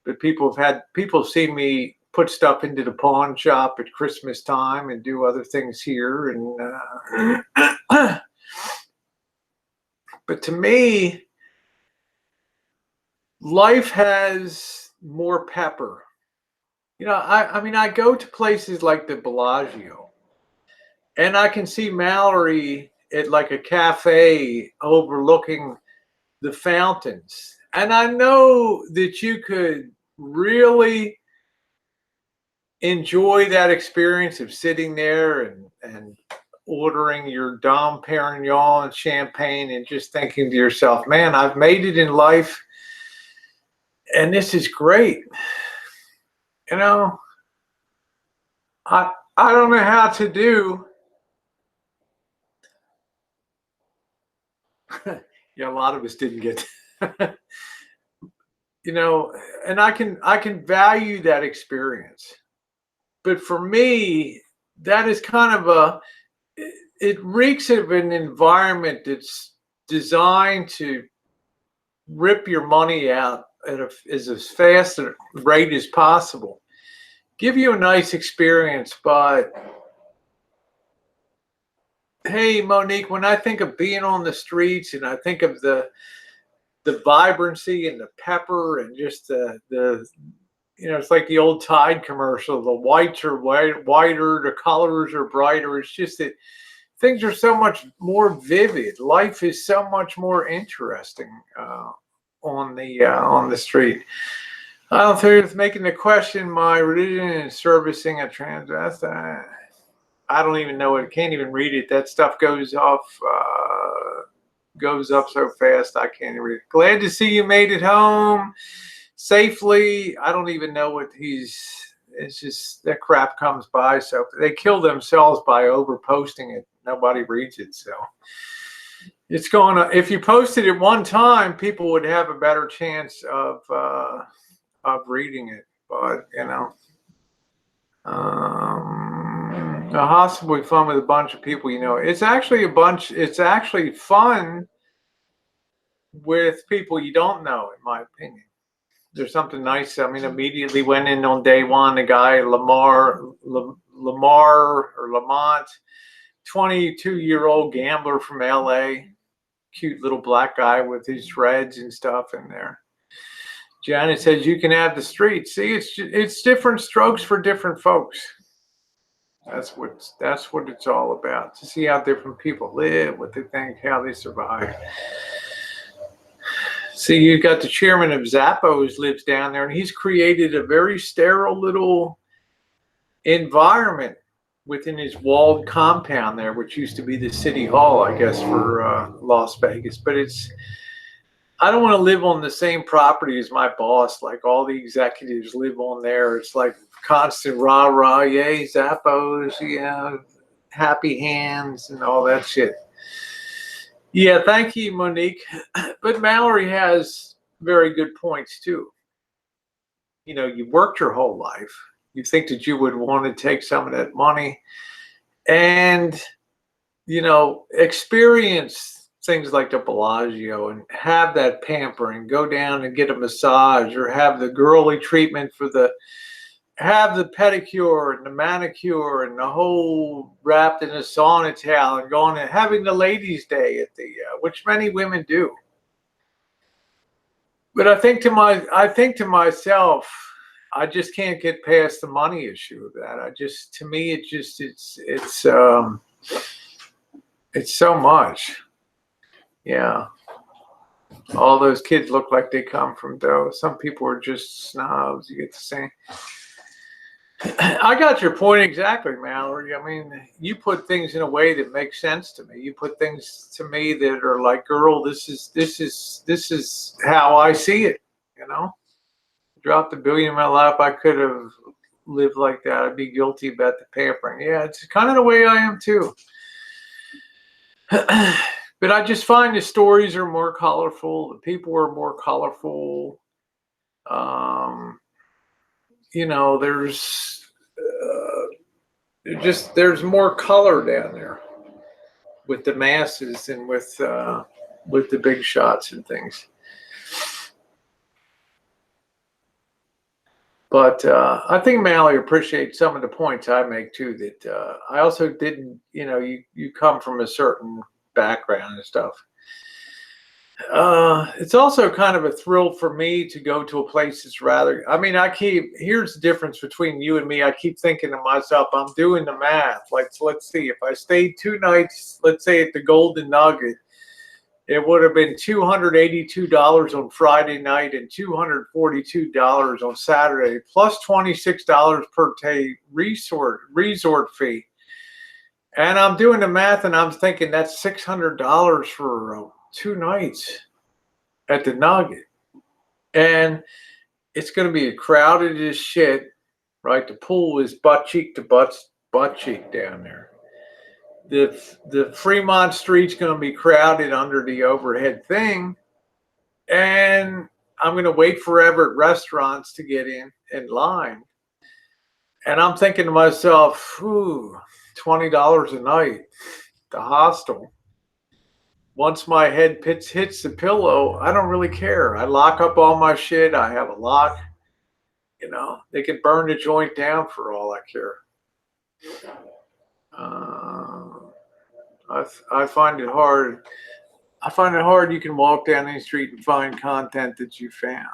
But people see me put stuff into the pawn shop at Christmas time and do other things here. And but to me, life has more pepper You know, I mean, I go to places like the Bellagio, and I can see Mallory at like a cafe overlooking the fountains. And I know that you could really enjoy that experience of sitting there and ordering your Dom Perignon and champagne and just thinking to yourself, man, I've made it in life and this is great. You know, I don't know how to do. Yeah, a lot of us didn't get you know, and I can value that experience. But for me, that is kind of it reeks of an environment that's designed to rip your money out at as fast a rate as possible. Give you a nice experience, but hey, Monique, when I think of being on the streets and I think of the vibrancy and the pepper and just the you know, it's like the old Tide commercial. The whites are whiter, the colors are brighter. It's just that things are so much more vivid. Life is so much more interesting on the street. I don't think it's making the question my religion and servicing a transvestite. I don't even know it. Can't even read it. That stuff goes off, goes up so fast. I can't even read it. Glad to see you made it home safely. I don't even know what it's just that crap comes by. So they kill themselves by over posting it. Nobody reads it. So it's going to, if you posted it one time, people would have a better chance of reading it. But, you know, the hospital is fun with a bunch of people, you know, it's actually fun with people you don't know, in my opinion. There's something nice. I mean, immediately went in on day one, the guy, Lamont, 22-year-old gambler from LA, cute little black guy with his dreads and stuff in there. Janet says you can have the street. See, it's different strokes for different folks. That's what it's all about. To see how different people live, what they think, how they survive. See, you've got the chairman of Zappos lives down there, and he's created a very sterile little environment within his walled compound there, which used to be the city hall, I guess, for Las Vegas. But I don't want to live on the same property as my boss. Like all the executives live on there. It's like constant rah rah, yay, Zappos, yeah, happy hands and all that shit. Yeah, thank you, Monique. But Mallory has very good points too. You know, you worked your whole life. You think that you would want to take some of that money and, you know, experience things like the Bellagio and have that pampering, go down and get a massage or have the girly treatment have the pedicure and the manicure and the whole wrapped in a sauna towel and going and having the ladies' day at the which many women do. But I think to myself, I just can't get past the money issue of that. To me, it's so much. Yeah. All those kids look like they come from dough. Some people are just snobs. You get the same. I got your point exactly, Mallory. I mean, you put things in a way that makes sense to me. You put things to me that are like, girl, this is how I see it. You know, dropped $1 billion in my lap. I could have lived like that. I'd be guilty about the pampering. Yeah, it's kind of the way I am too. But I just find the stories are more colorful. The people are more colorful. You know, there's more color down there with the masses and with the big shots and things. But I think Mallory appreciates some of the points I make too. That I also didn't, you know, you come from a certain background and stuff. It's also kind of a thrill for me to go to a place that's rather, I mean, here's the difference between you and me. I keep thinking to myself, I'm doing the math. Like, so let's see, if I stayed 2 nights, let's say at the Golden Nugget, it would have been $282 on Friday night and $242 on Saturday, plus $26 per day resort fee. And I'm doing the math and I'm thinking that's $600 for 2 nights at the Nugget. And it's going to be crowded as shit, right? The pool is butt cheek to butt cheek down there. The Fremont Street's going to be crowded under the overhead thing. And I'm going to wait forever at restaurants to get in line. And I'm thinking to myself, ooh, $20 a night, the hostel. Once my head hits the pillow, I don't really care. I lock up all my shit. I have a lock. You know, they could burn the joint down for all I care. I find it hard. I find it hard. You can walk down any street and find content that you found.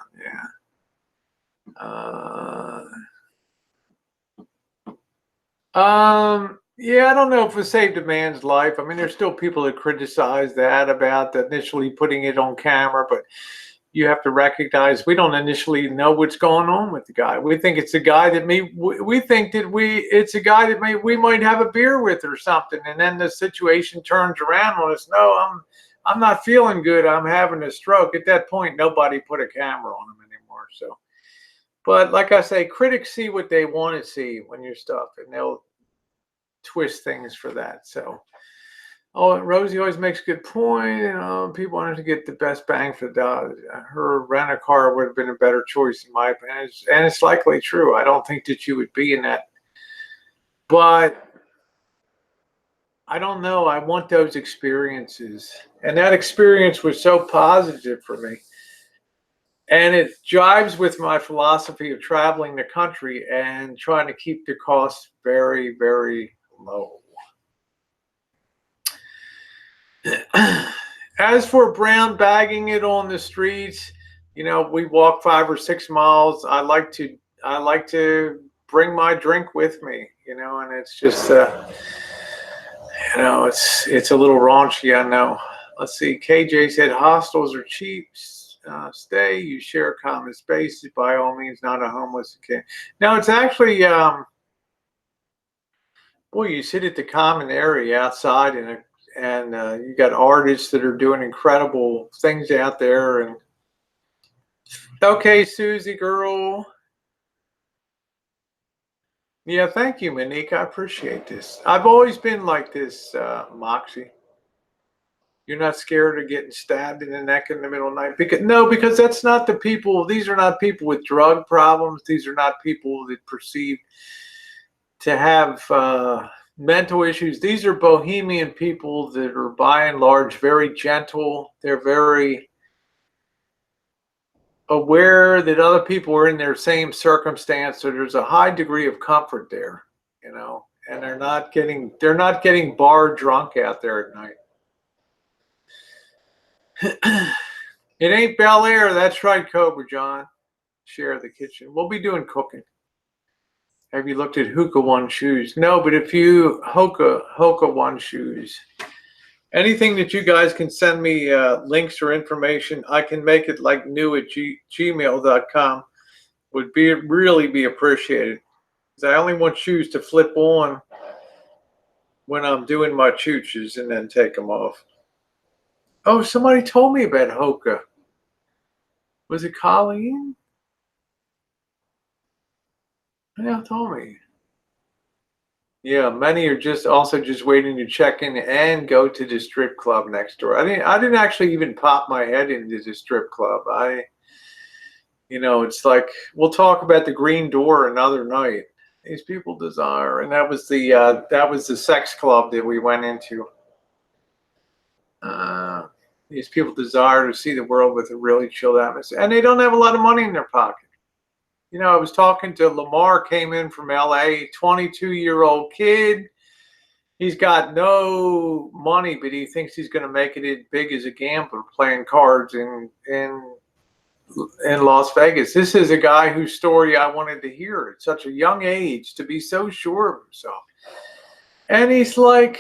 Yeah, I don't know if it saved a man's life. I mean, there's still people that criticize that about initially putting it on camera, but you have to recognize we don't initially know what's going on with the guy. We think it's a guy that it's a guy that we might have a beer with or something, and then the situation turns around on us. No, I'm not feeling good. I'm having a stroke. At that point, nobody put a camera on him anymore. So, but like I say, critics see what they want to see when you're stuff, and they'll twist things for that. So, Rosie always makes a good point. People wanted to get the best bang for the dollar. Her rent a car would have been a better choice in my opinion, and it's likely true. I don't think that you would be in that, but I don't know. I want those experiences, and that experience was so positive for me. And it jives with my philosophy of traveling the country and trying to keep the costs very, very low. As for brown bagging it on the streets, you know, we walk 5 or 6 miles. I like to bring my drink with me, you know, and it's just, you know, it's a little raunchy, I know. Let's see. KJ said hostels are cheap. Stay. You share common spaces. By all means, not a homeless kid. No, it's actually, boy, you sit at the common area outside and you got artists that are doing incredible things out there. And okay, Susie girl. Yeah, thank you, Monique. I appreciate this. I've always been like this, Moxie. You're not scared of getting stabbed in the neck in the middle of the night? Because that's not the people. These are not people with drug problems. These are not people that perceive to have mental issues. These are bohemian people that are by and large very gentle. They're very aware that other people are in their same circumstance. So there's a high degree of comfort there, you know, and they're not getting bar drunk out there at night. It ain't Bel Air. That's right, Cobra John. Share the kitchen. We'll be doing cooking. Have you looked at Hookah One shoes? No, but if you Hookah One shoes, anything that you guys can send me links or information, I can make it like new at gmail.com would really be appreciated. Because I only want shoes to flip on when I'm doing my chooches and then take them off. Oh, somebody told me about Hoka. Was it Colleen? Yeah, told me. Yeah, many are just waiting to check in and go to the strip club next door. I didn't actually even pop my head into the strip club. You know, it's like we'll talk about the Green Door another night. These people desire, and that was the sex club that we went into. These people desire to see the world with a really chilled atmosphere, and they don't have a lot of money in their pocket. You know, I was talking to Lamar, came in from LA, 22-year-old kid. He's got no money, but he thinks he's going to make it big as a gambler playing cards in Las Vegas. This is a guy whose story I wanted to hear at such a young age, to be so sure of himself. And he's like,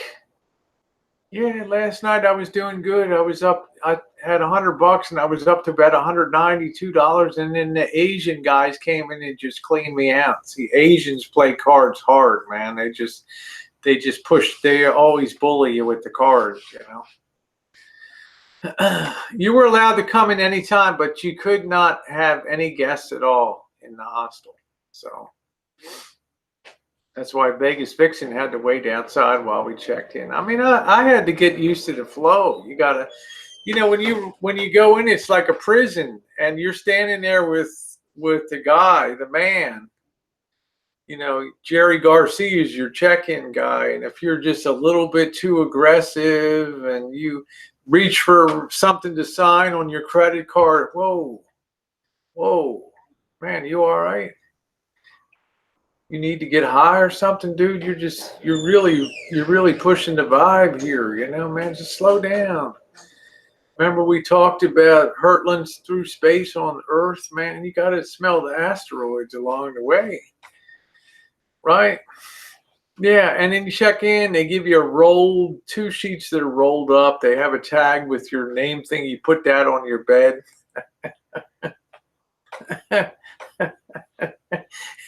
yeah, last night I was doing good. I was up, I had $100 and I was up to about $192. And then the Asian guys came in and just cleaned me out. See, Asians play cards hard, man. They just push, they always bully you with the cards, you know. You were allowed to come in anytime, but you could not have any guests at all in the hostel. So that's why Vegas Vixen had to wait outside while we checked in. I mean, I had to get used to the flow. You gotta, you know, when you go in, it's like a prison, and you're standing there with the guy, the man. You know, Jerry Garcia is your check-in guy, and if you're just a little bit too aggressive and you reach for something to sign on your credit card, whoa, man, you all right? You need to get high or something, dude? You're really pushing the vibe here, you know, man. Just slow down. Remember we talked about hurtling through space on Earth, man? You got to smell the asteroids along the way, right? Yeah, and then you check in, they give you two sheets that are rolled up. They have a tag with your name thing. You put that on your bed.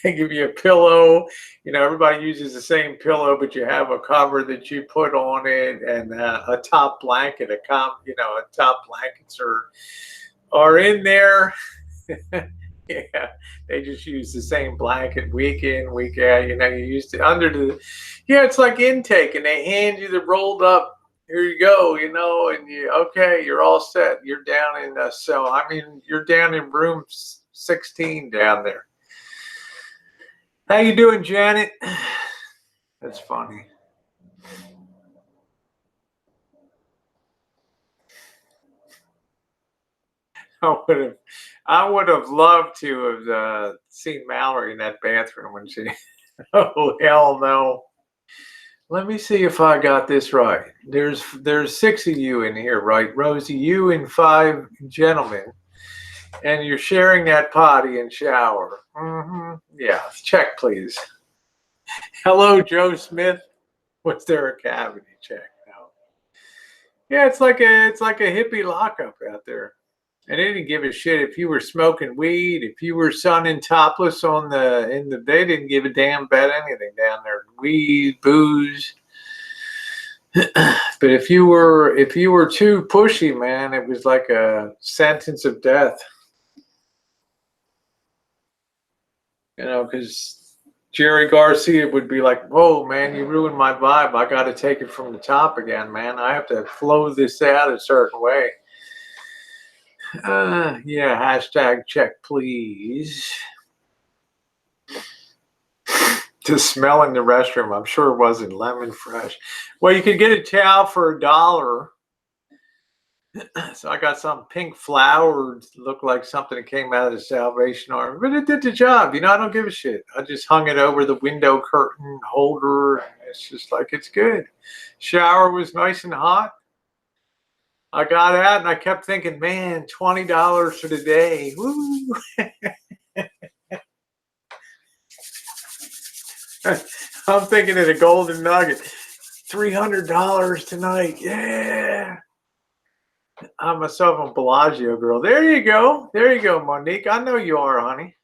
They give you a pillow. You know, everybody uses the same pillow, but you have a cover that you put on it, and a top blanket. Top blankets are in there. Yeah, they just use the same blanket week in, week out. You know, you used to it's like intake, and they hand you the rolled up. Here you go, you know, and you're all set. You're down in you're down in room 16 down there. How you doing, Janet? That's funny. I would have loved to have seen Mallory in that bathroom when she. Oh hell no! Let me see if I got this right. There's 6 of you in here, right, Rosie? You and 5 gentlemen, and you're sharing that potty and shower. Yeah, check please. Hello, Joe Smith. Was there a cavity check? No. Yeah, it's like a hippie lockup out there. And they didn't give a shit if you were smoking weed, if you were sunning topless they didn't give a damn about anything down there. Weed, booze. But if you were too pushy, man, it was like a sentence of death. You know, because Jerry Garcia would be like, whoa, man, you ruined my vibe. I got to take it from the top again, man. I have to flow this out a certain way. Yeah, hashtag check, please. To smell in the restroom. I'm sure it wasn't lemon fresh. Well, you could get a towel for $1. So I got some pink flowered, looked like something that came out of the Salvation Army, but it did the job. You know, I don't give a shit. I just hung it over the window curtain holder. And it's just like, it's good. Shower was nice and hot. I got out and I kept thinking, man, $20 for the day. Woo! I'm thinking of the golden nugget. $300 tonight. Yeah. I'm a Southern Bellagio girl. There you go. There you go, Monique. I know you are, honey.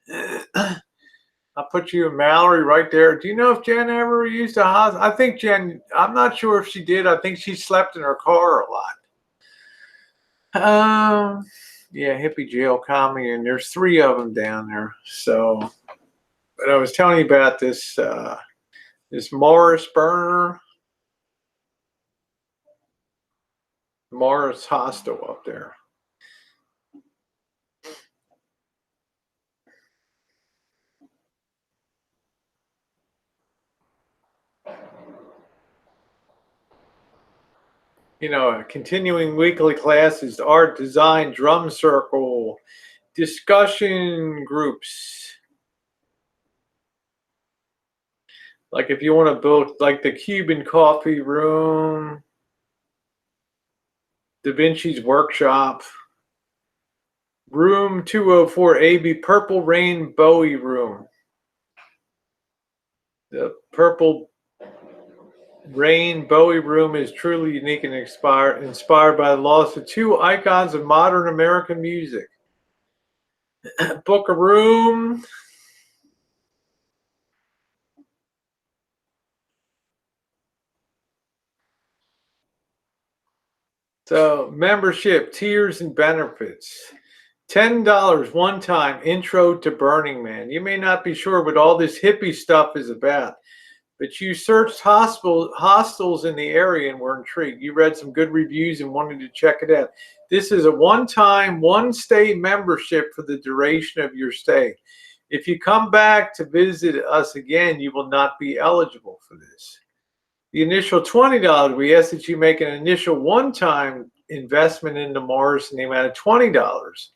I'll put you and Mallory right there. Do you know if Jen ever used a hospital? I think Jen, I'm not sure if she did. I think she slept in her car a lot. Yeah, hippie jail commie, and there's 3 of them down there. So, but I was telling you about this Morris burner, Morris hostel up there. You know, continuing weekly classes, art, design, drum circle, discussion groups. Like if you want to build like the Cuban coffee room, Da Vinci's workshop, room 204 AB Purple Rain Bowie room. The Purple Rain Bowie room is truly unique and inspired by the loss of two icons of modern American music. Book a room. So membership, tiers, and benefits. $10 one-time intro to Burning Man. You may not be sure what all this hippie stuff is about, but you searched hostels in the area and were intrigued. You read some good reviews and wanted to check it out. This is a one-time, one-stay membership for the duration of your stay. If you come back to visit us again, you will not be eligible for this. The initial $20, we ask that you make an initial one-time investment into Morris in the amount of $20.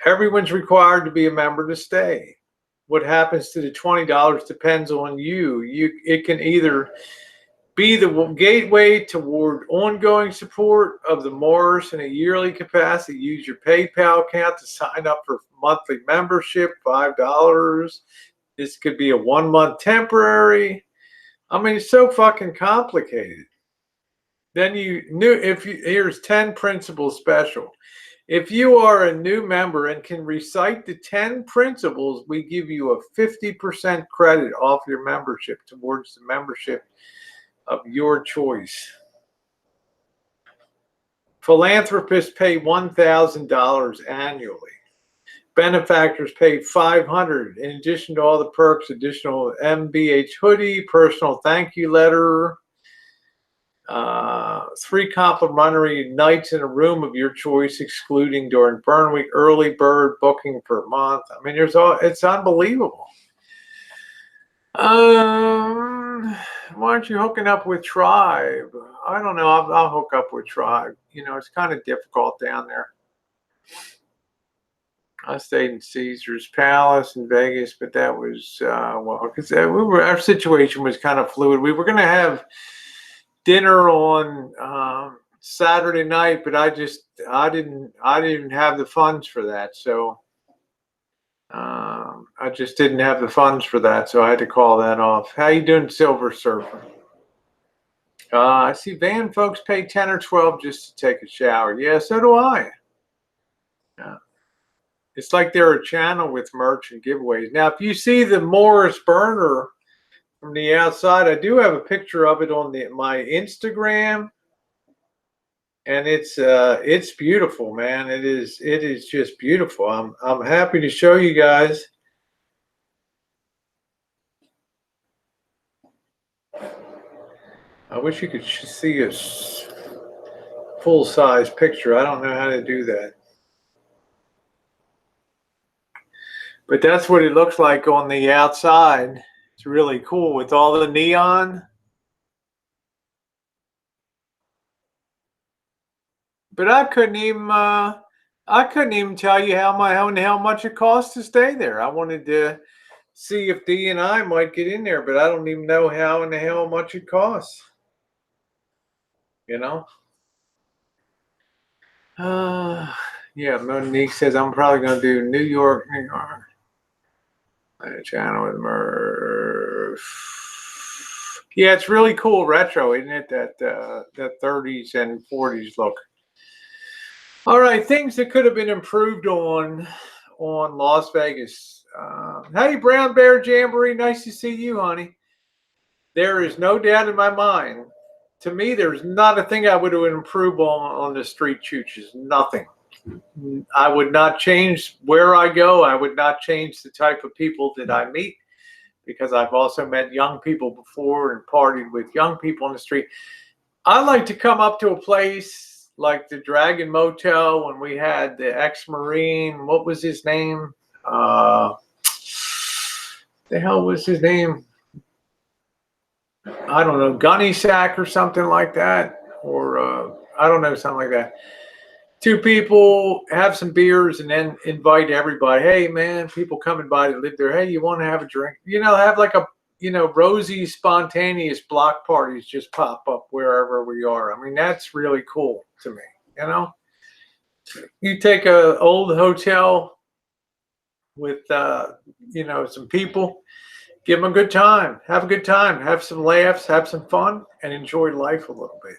Everyone's required to be a member to stay. What happens to the $20 depends on you. It can either be the gateway toward ongoing support of the Morris in a yearly capacity. Use your PayPal account to sign up for monthly membership, $5. This could be a 1-month temporary. I mean, it's so fucking complicated. Then here's 10 principles special. If you are a new member and can recite the 10 principles, we give you a 50% credit off your membership towards the membership of your choice. Philanthropists pay $1,000 annually. Benefactors pay $500. In addition to all the perks, additional MBH hoodie, personal thank you letter, 3 complimentary nights in a room of your choice, excluding during burn week, early bird booking per month. I mean, it's unbelievable. Why aren't you hooking up with Tribe? I don't know. I'll hook up with Tribe. You know, it's kind of difficult down there. I stayed in Caesar's Palace in Vegas, but that was because our situation was kind of fluid. We were going to have dinner on Saturday night, but I didn't have the funds for that, so I just didn't have the funds for that, so I had to call that off. How you doing, Silver Surfer? I see van folks pay 10 or 12 just to take a shower. Yeah, so do I. Yeah. It's like they're a channel with merch and giveaways. Now, if you see the Morris burner from the outside, I do have a picture of it on my Instagram, and it's beautiful, man. It is just beautiful. I'm happy to show you guys. I wish you could see a full-size picture. I don't know how to do that. But that's what it looks like on the outside. It's really cool with all the neon. But I couldn't even tell you how much it costs to stay there. I wanted to see if D and I might get in there, but I don't even know how in the hell much it costs. You know? Yeah, Monique says I'm probably gonna do New York. Channel with Murph. Yeah, it's really cool retro, isn't it? That 30s and 40s look. All right, things that could have been improved on Las Vegas. Hey, Brown Bear Jamboree, nice to see you, honey. There is no doubt in my mind. To me, there's not a thing I would have improved on the street chooches. Nothing. I would not change where I go. I would not change the type of people that I meet, because I've also met young people before and partied with young people on the street. I like to come up to a place like the Dragon Motel when we had the ex-Marine. What was his name? The hell was his name? I don't know, Gunny Sack or something like that. Or I don't know, something like that. 2 people, have some beers, and then invite everybody. Hey, man, people coming by to live there. Hey, you want to have a drink? You know, have like a, Rosie's spontaneous block parties just pop up wherever we are. I mean, that's really cool to me. You take a old hotel with, some people, give them a good time, have a good time, have some laughs, have some fun, and enjoy life a little bit.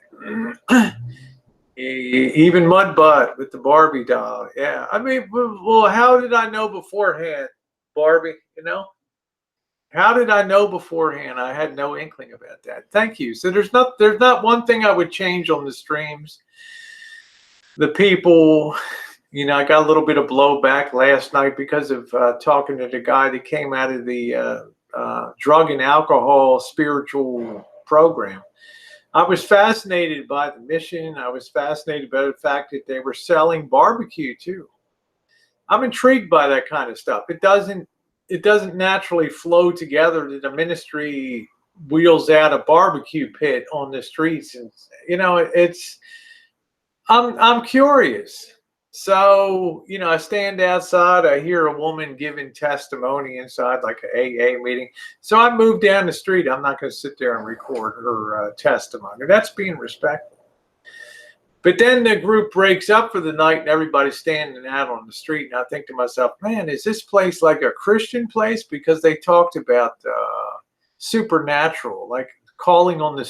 Even Mudbutt with the Barbie doll. Yeah. I mean, well, how did I know beforehand, Barbie? How did I know beforehand? I had no inkling about that. Thank you. So there's not one thing I would change on the streams. The people, I got a little bit of blowback last night because of talking to the guy that came out of the drug and alcohol spiritual program. I was fascinated by the mission. I was fascinated by the fact that they were selling barbecue too. I'm intrigued by that kind of stuff. It doesn't naturally flow together that the ministry wheels out a barbecue pit on the streets, and I'm curious. So, I stand outside, I hear a woman giving testimony inside like an AA meeting. So I move down the street. I'm not going to sit there and record her testimony. That's being respectful. But then the group breaks up for the night and everybody's standing out on the street. And I think to myself, man, is this place like a Christian place? Because they talked about supernatural, like calling on the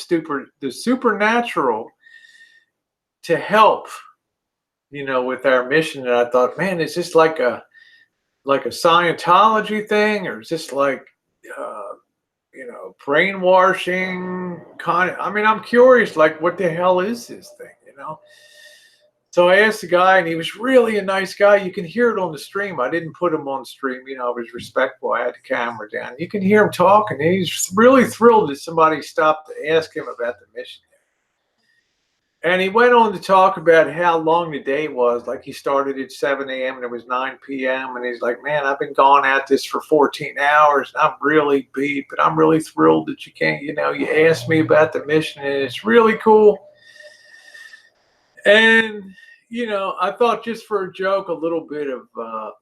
supernatural to help, with our mission. And I thought, man, is this like a Scientology thing, or is this like, brainwashing kind of? I mean, I'm curious, like, what the hell is this thing, So I asked the guy, and he was really a nice guy. You can hear it on the stream. I didn't put him on stream. I was respectful. I had the camera down. You can hear him talking. He's really thrilled that somebody stopped to ask him about the mission. And he went on to talk about how long the day was. Like, he started at 7 a.m. and it was 9 p.m. And he's like, man, I've been going at this for 14 hours. And I'm really beat, but I'm really thrilled that you can't, you asked me about the mission, and it's really cool. And, I thought, just for a joke, a little bit of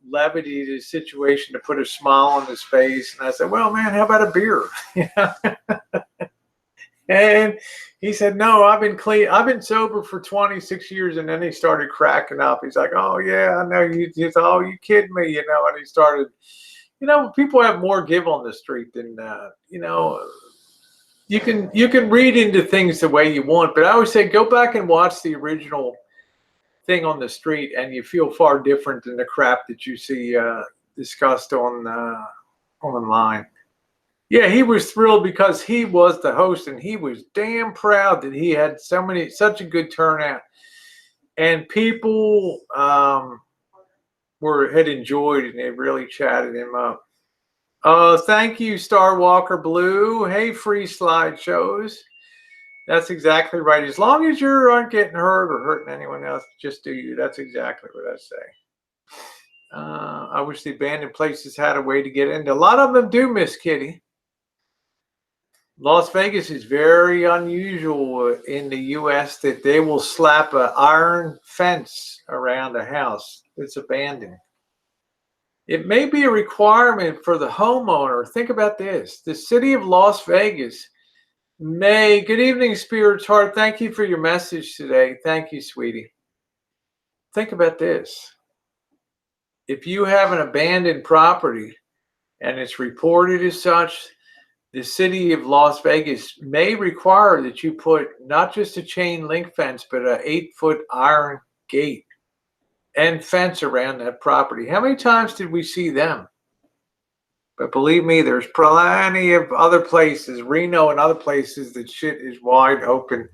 levity to the situation to put a smile on his face. And I said, well, man, how about a beer? And he said, no, I've been clean. I've been sober for 26 years. And then he started cracking up. He's like, oh, yeah, I know you. Oh, you kidding me? And he started, people have more give on the street than, you can read into things the way you want. But I always say, go back and watch the original thing on the street, and you feel far different than the crap that you see discussed online. Yeah, he was thrilled because he was the host, and he was damn proud that he had such a good turnout, and people had enjoyed it, and they really chatted him up. Thank you, Star Walker Blue. Hey, free slideshows. That's exactly right. As long as you aren't getting hurt or hurting anyone else, just do you. That's exactly what I say. I wish the abandoned places had a way to get in. A lot of them do, Miss Kitty. Las Vegas is very unusual in the U.S. that they will slap an iron fence around a house that's abandoned. It may be a requirement for the homeowner. Think about this. The city of Las Vegas may. Good evening, Spirit's Heart. Thank you for your message today. Thank you, sweetie. Think about this. If you have an abandoned property and it's reported as such, the city of Las Vegas may require that you put not just a chain link fence, but an 8-foot iron gate and fence around that property. How many times did we see them? But believe me, there's plenty of other places, Reno and other places, that shit is wide open.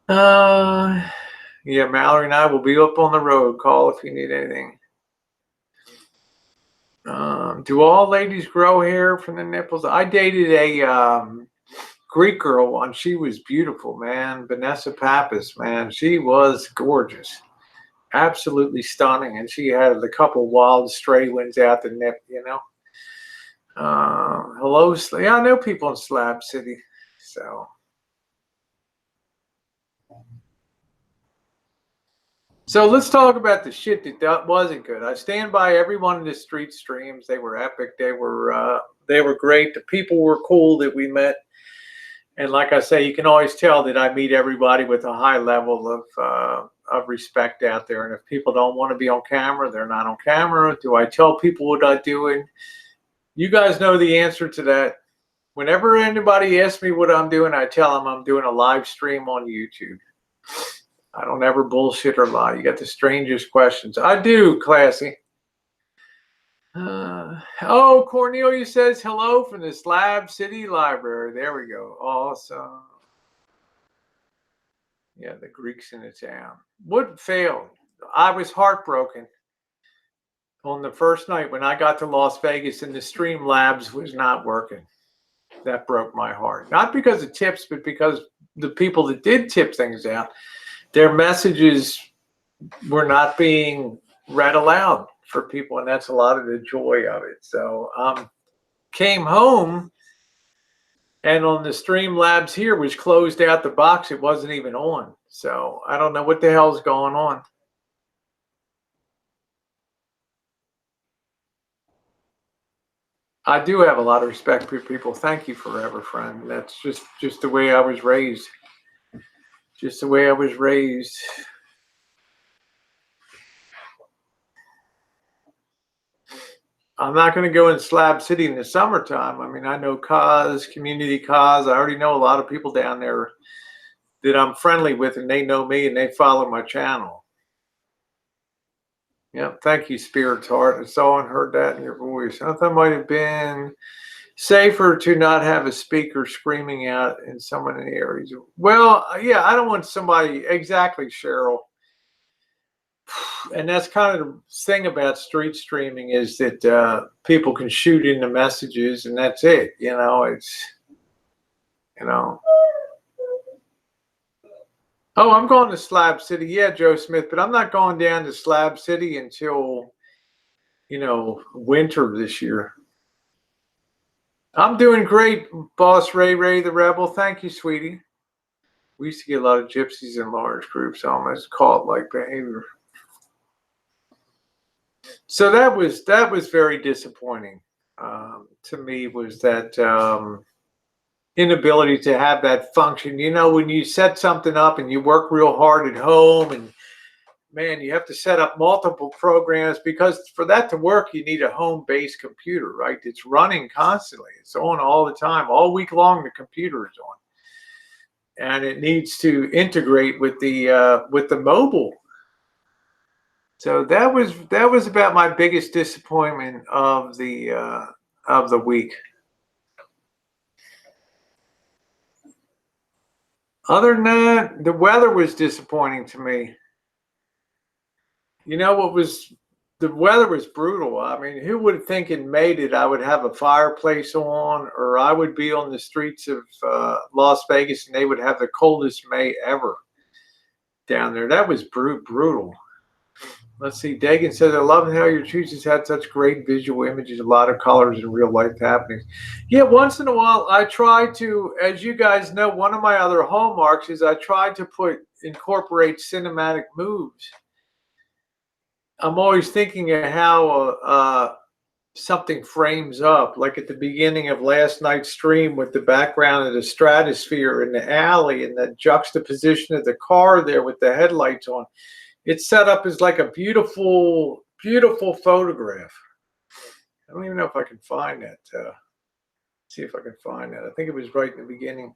Yeah, Mallory and I will be up on the road. Call if you need anything. Do all ladies grow hair from the nipples? I dated a Greek girl once. She was beautiful, man. Vanessa Pappas, man. She was gorgeous. Absolutely stunning. And she had a couple wild stray ones out the nip, Hello, yeah, I know people in Slab City. So let's talk about the shit that wasn't good. I stand by every one of the street streams. They were epic. They were They were great. The people were cool that we met. And like I say, you can always tell that I meet everybody with a high level of respect out there. And if people don't want to be on camera, they're not on camera. Do I tell people what I'm doing? You guys know the answer to that. Whenever anybody asks me what I'm doing, I tell them I'm doing a live stream on YouTube. I don't ever bullshit or lie. You got the strangest questions. I do, Classy. Oh, Cornelia says hello from the Slab City Library. There we go. Awesome. Yeah, the Greeks in the town. What failed? I was heartbroken on the first night when I got to Las Vegas and the Streamlabs was not working. That broke my heart. Not because of tips, but because the people that did tip things out, their messages were not being read aloud for people, and that's a lot of the joy of it. So came home, and on the Streamlabs here, which closed out the box, it wasn't even on. So I don't know what the hell's going on. I do have a lot of respect for people. Thank you forever, friend. That's just the way I was raised. Just the way I was raised. I'm not going to go in Slab City in the summertime. I mean, I know cause, community cause. I already know a lot of people down there that I'm friendly with, and they know me and they follow my channel. Yeah, thank you, Spirit's Heart. I saw and heard that in your voice. I thought it might have been safer to not have a speaker screaming out in so many areas. Well, yeah, I don't want somebody, exactly, Cheryl. And that's kind of the thing about street streaming is that people can shoot in the messages and that's it. You know, it's, you know. Oh, I'm going to Slab City. Yeah, Joe Smith, but I'm not going down to Slab City until, you know, winter this year. I'm doing great, Boss Ray the Rebel. Thank you, sweetie. We used to get a lot of gypsies in large groups, almost cult-like behavior. So that was very disappointing to me, was that inability to have that function. You know, when you set something up and you work real hard at home, and man, you have to set up multiple programs, because for that to work, you need a home-based computer, right? It's running constantly. It's on all the time. All week long, the computer is on. And it needs to integrate with the mobile. So that was about my biggest disappointment of the week. Other than that, the weather was disappointing to me. You know what was, the weather was brutal. I mean, who would think in May that I would have a fireplace on, or I would be on the streets of Las Vegas and they would have the coldest May ever down there. That was brutal. Let's see. Dagan says, I love how your choices had such great visual images, a lot of colors and real life happenings. Yeah, once in a while, I try to, as you guys know, one of my other hallmarks is I try to incorporate cinematic moves. I'm always thinking of how something frames up, like at the beginning of last night's stream with the background of the stratosphere in the alley and the juxtaposition of the car there with the headlights on. It's set up as like a beautiful, beautiful photograph. I don't even know if I can find that. See if I can find that. I think it was right in the beginning.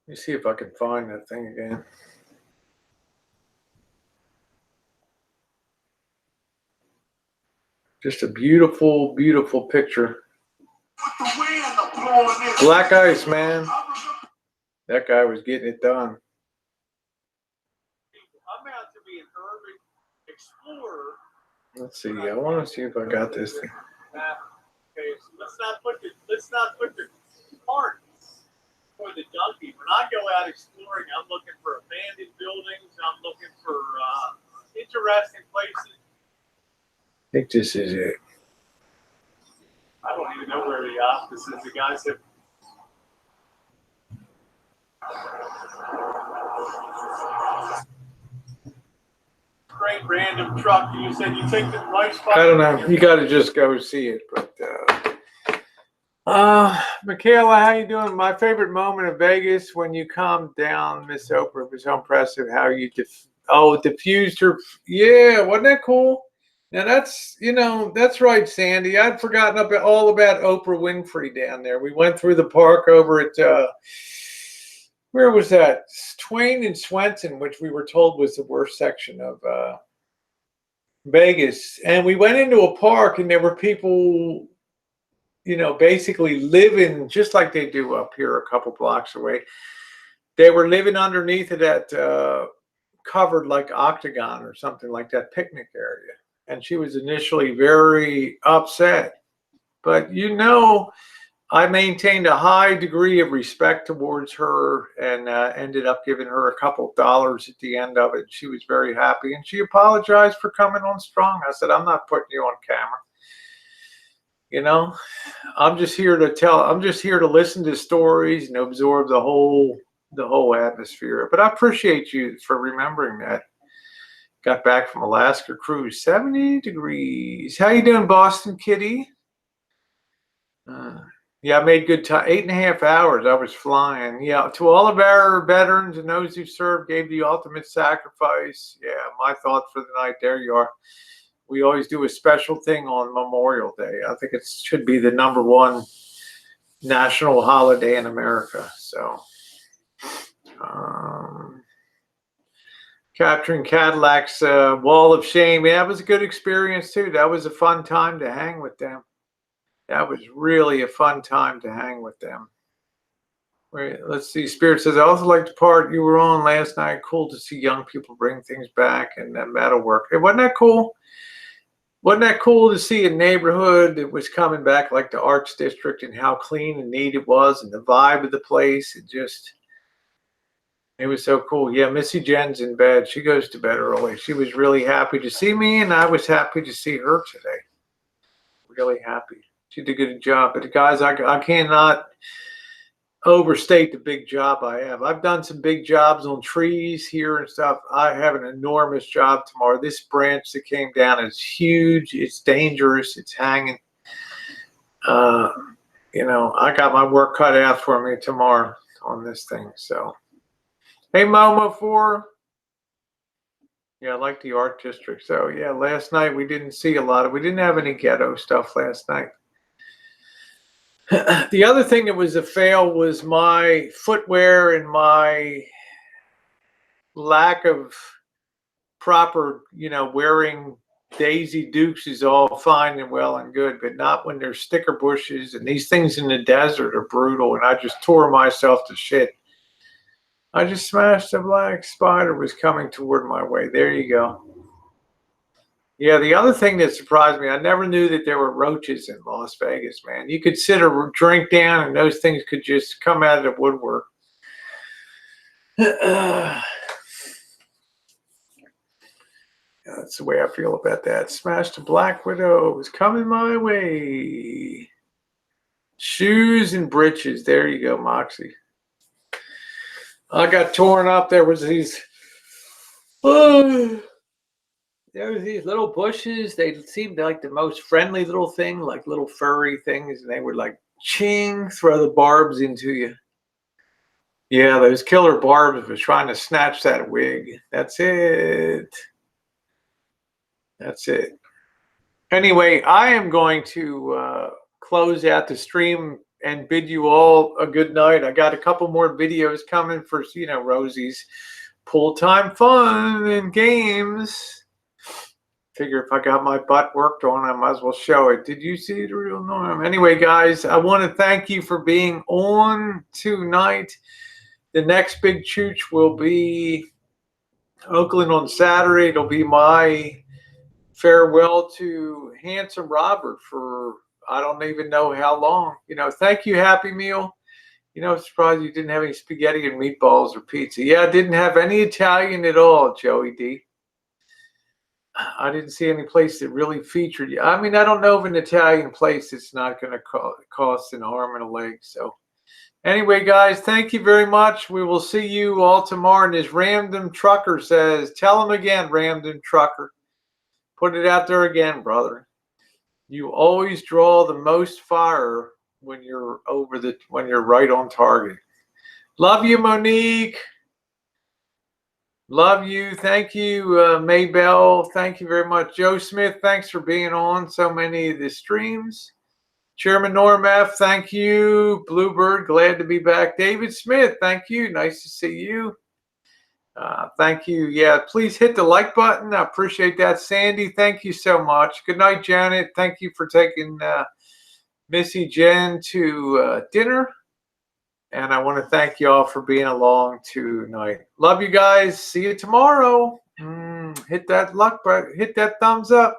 Let me see if I can find that thing again. Just a beautiful, beautiful picture. Black ice, man. That guy was getting it done. I'm out to be an urban explorer. Let's see. I want to see if I got this thing. Okay, so let's not put the parts for the donkey. When I go out exploring, I'm looking for abandoned buildings. I'm looking for interesting places. I think this is it. I don't even know where the office is. The guy said. great random truck. You said you take the right spot. I don't know. You got to just go see it. But Michaela, how you doing? My favorite moment of Vegas when you calmed down Miss Oprah. It was so impressive how you diffused her. Yeah, wasn't that cool? Now that's right, Sandy. I'd forgotten all about Oprah Winfrey down there. We went through the park over at where was that? Twain and Swenson, which we were told was the worst section of Vegas. And we went into a park and there were people, basically living just like they do up here a couple blocks away. They were living underneath of that covered like octagon or something like that picnic area. And she was initially very upset. But I maintained a high degree of respect towards her and ended up giving her a couple dollars at the end of it. She was very happy and she apologized for coming on strong. I said, I'm not putting you on camera. I'm just here to listen to stories and absorb the whole atmosphere. But I appreciate you for remembering that. Got back from Alaska cruise, 70 degrees. How you doing, Boston Kitty? Yeah, I made good time. 8.5 hours I was flying. Yeah, to all of our veterans and those who served, gave the ultimate sacrifice. Yeah, my thought for the night. There you are. We always do a special thing on Memorial Day. I think it should be the #1 national holiday in America. So, capturing Cadillac's Wall of Shame. Yeah, it was a good experience too. That was a fun time to hang with them. That was really a fun time to hang with them. Wait, let's see. Spirit says, I also like the part you were on last night. Cool to see young people bring things back and that metal work. Hey, wasn't that cool? Wasn't that cool to see a neighborhood that was coming back like the Arts District and how clean and neat it was and the vibe of the place? It was so cool. Yeah, Missy Jenn's in bed. She goes to bed early. She was really happy to see me and I was happy to see her today. Really happy. She did a good job. But guys, I cannot overstate the big job I have. I've done some big jobs on trees here and stuff. I have an enormous job tomorrow. This branch that came down is huge. It's dangerous. It's hanging. I got my work cut out for me tomorrow on this thing. So, hey, Momo 4. Yeah, I like the Art District. So, yeah, last night we didn't have any ghetto stuff last night. The other thing that was a fail was my footwear and my lack of proper, wearing Daisy Dukes is all fine and well and good, but not when there's sticker bushes and these things in the desert are brutal. And I just tore myself to shit. I just smashed a black spider was coming toward my way. There you go. Yeah, the other thing that surprised me, I never knew that there were roaches in Las Vegas, man. You could sit a drink down and those things could just come out of the woodwork. That's the way I feel about that. Smashed a black widow. It was coming my way. Shoes and breeches. There you go, Moxie. I got torn up. There was these little bushes. They seemed like the most friendly little thing, like little furry things, and they would like ching, throw the barbs into you. Yeah, those killer barbs were trying to snatch that wig. That's it. That's it. Anyway, I am going to close out the stream and bid you all a good night. I got a couple more videos coming for, Rosie's pool time fun and games. Figure if I got my butt worked on, I might as well show it. Did you see the real norm? Anyway, guys, I want to thank you for being on tonight. The next big chooch will be Oakland on Saturday. It'll be my farewell to Handsome Robert for I don't even know how long. Thank you, Happy Meal. Surprised you didn't have any spaghetti and meatballs or pizza. Yeah, I didn't have any Italian at all, Joey D. I didn't see any place that really featured you. I mean, I don't know of an Italian place that's not going to cost an arm and a leg. So Anyway, guys, thank you very much. We will see you all tomorrow. And as Random Trucker says, tell him again, Random Trucker. Put it out there again, brother. You always draw the most fire when you're when you're right on target. Love you, Monique. Love you. Thank you, Maybell. Thank you very much. Joe Smith, thanks for being on so many of the streams. Chairman Norm F., thank you. Bluebird, glad to be back. David Smith, thank you. Nice to see you. Thank you. Yeah, please hit the like button. I appreciate that. Sandy, thank you so much. Good night, Janet. Thank you for taking Missy Jenn to dinner. And I want to thank you all for being along tonight. Love you guys. See you tomorrow. Hit that like button. Hit that thumbs up.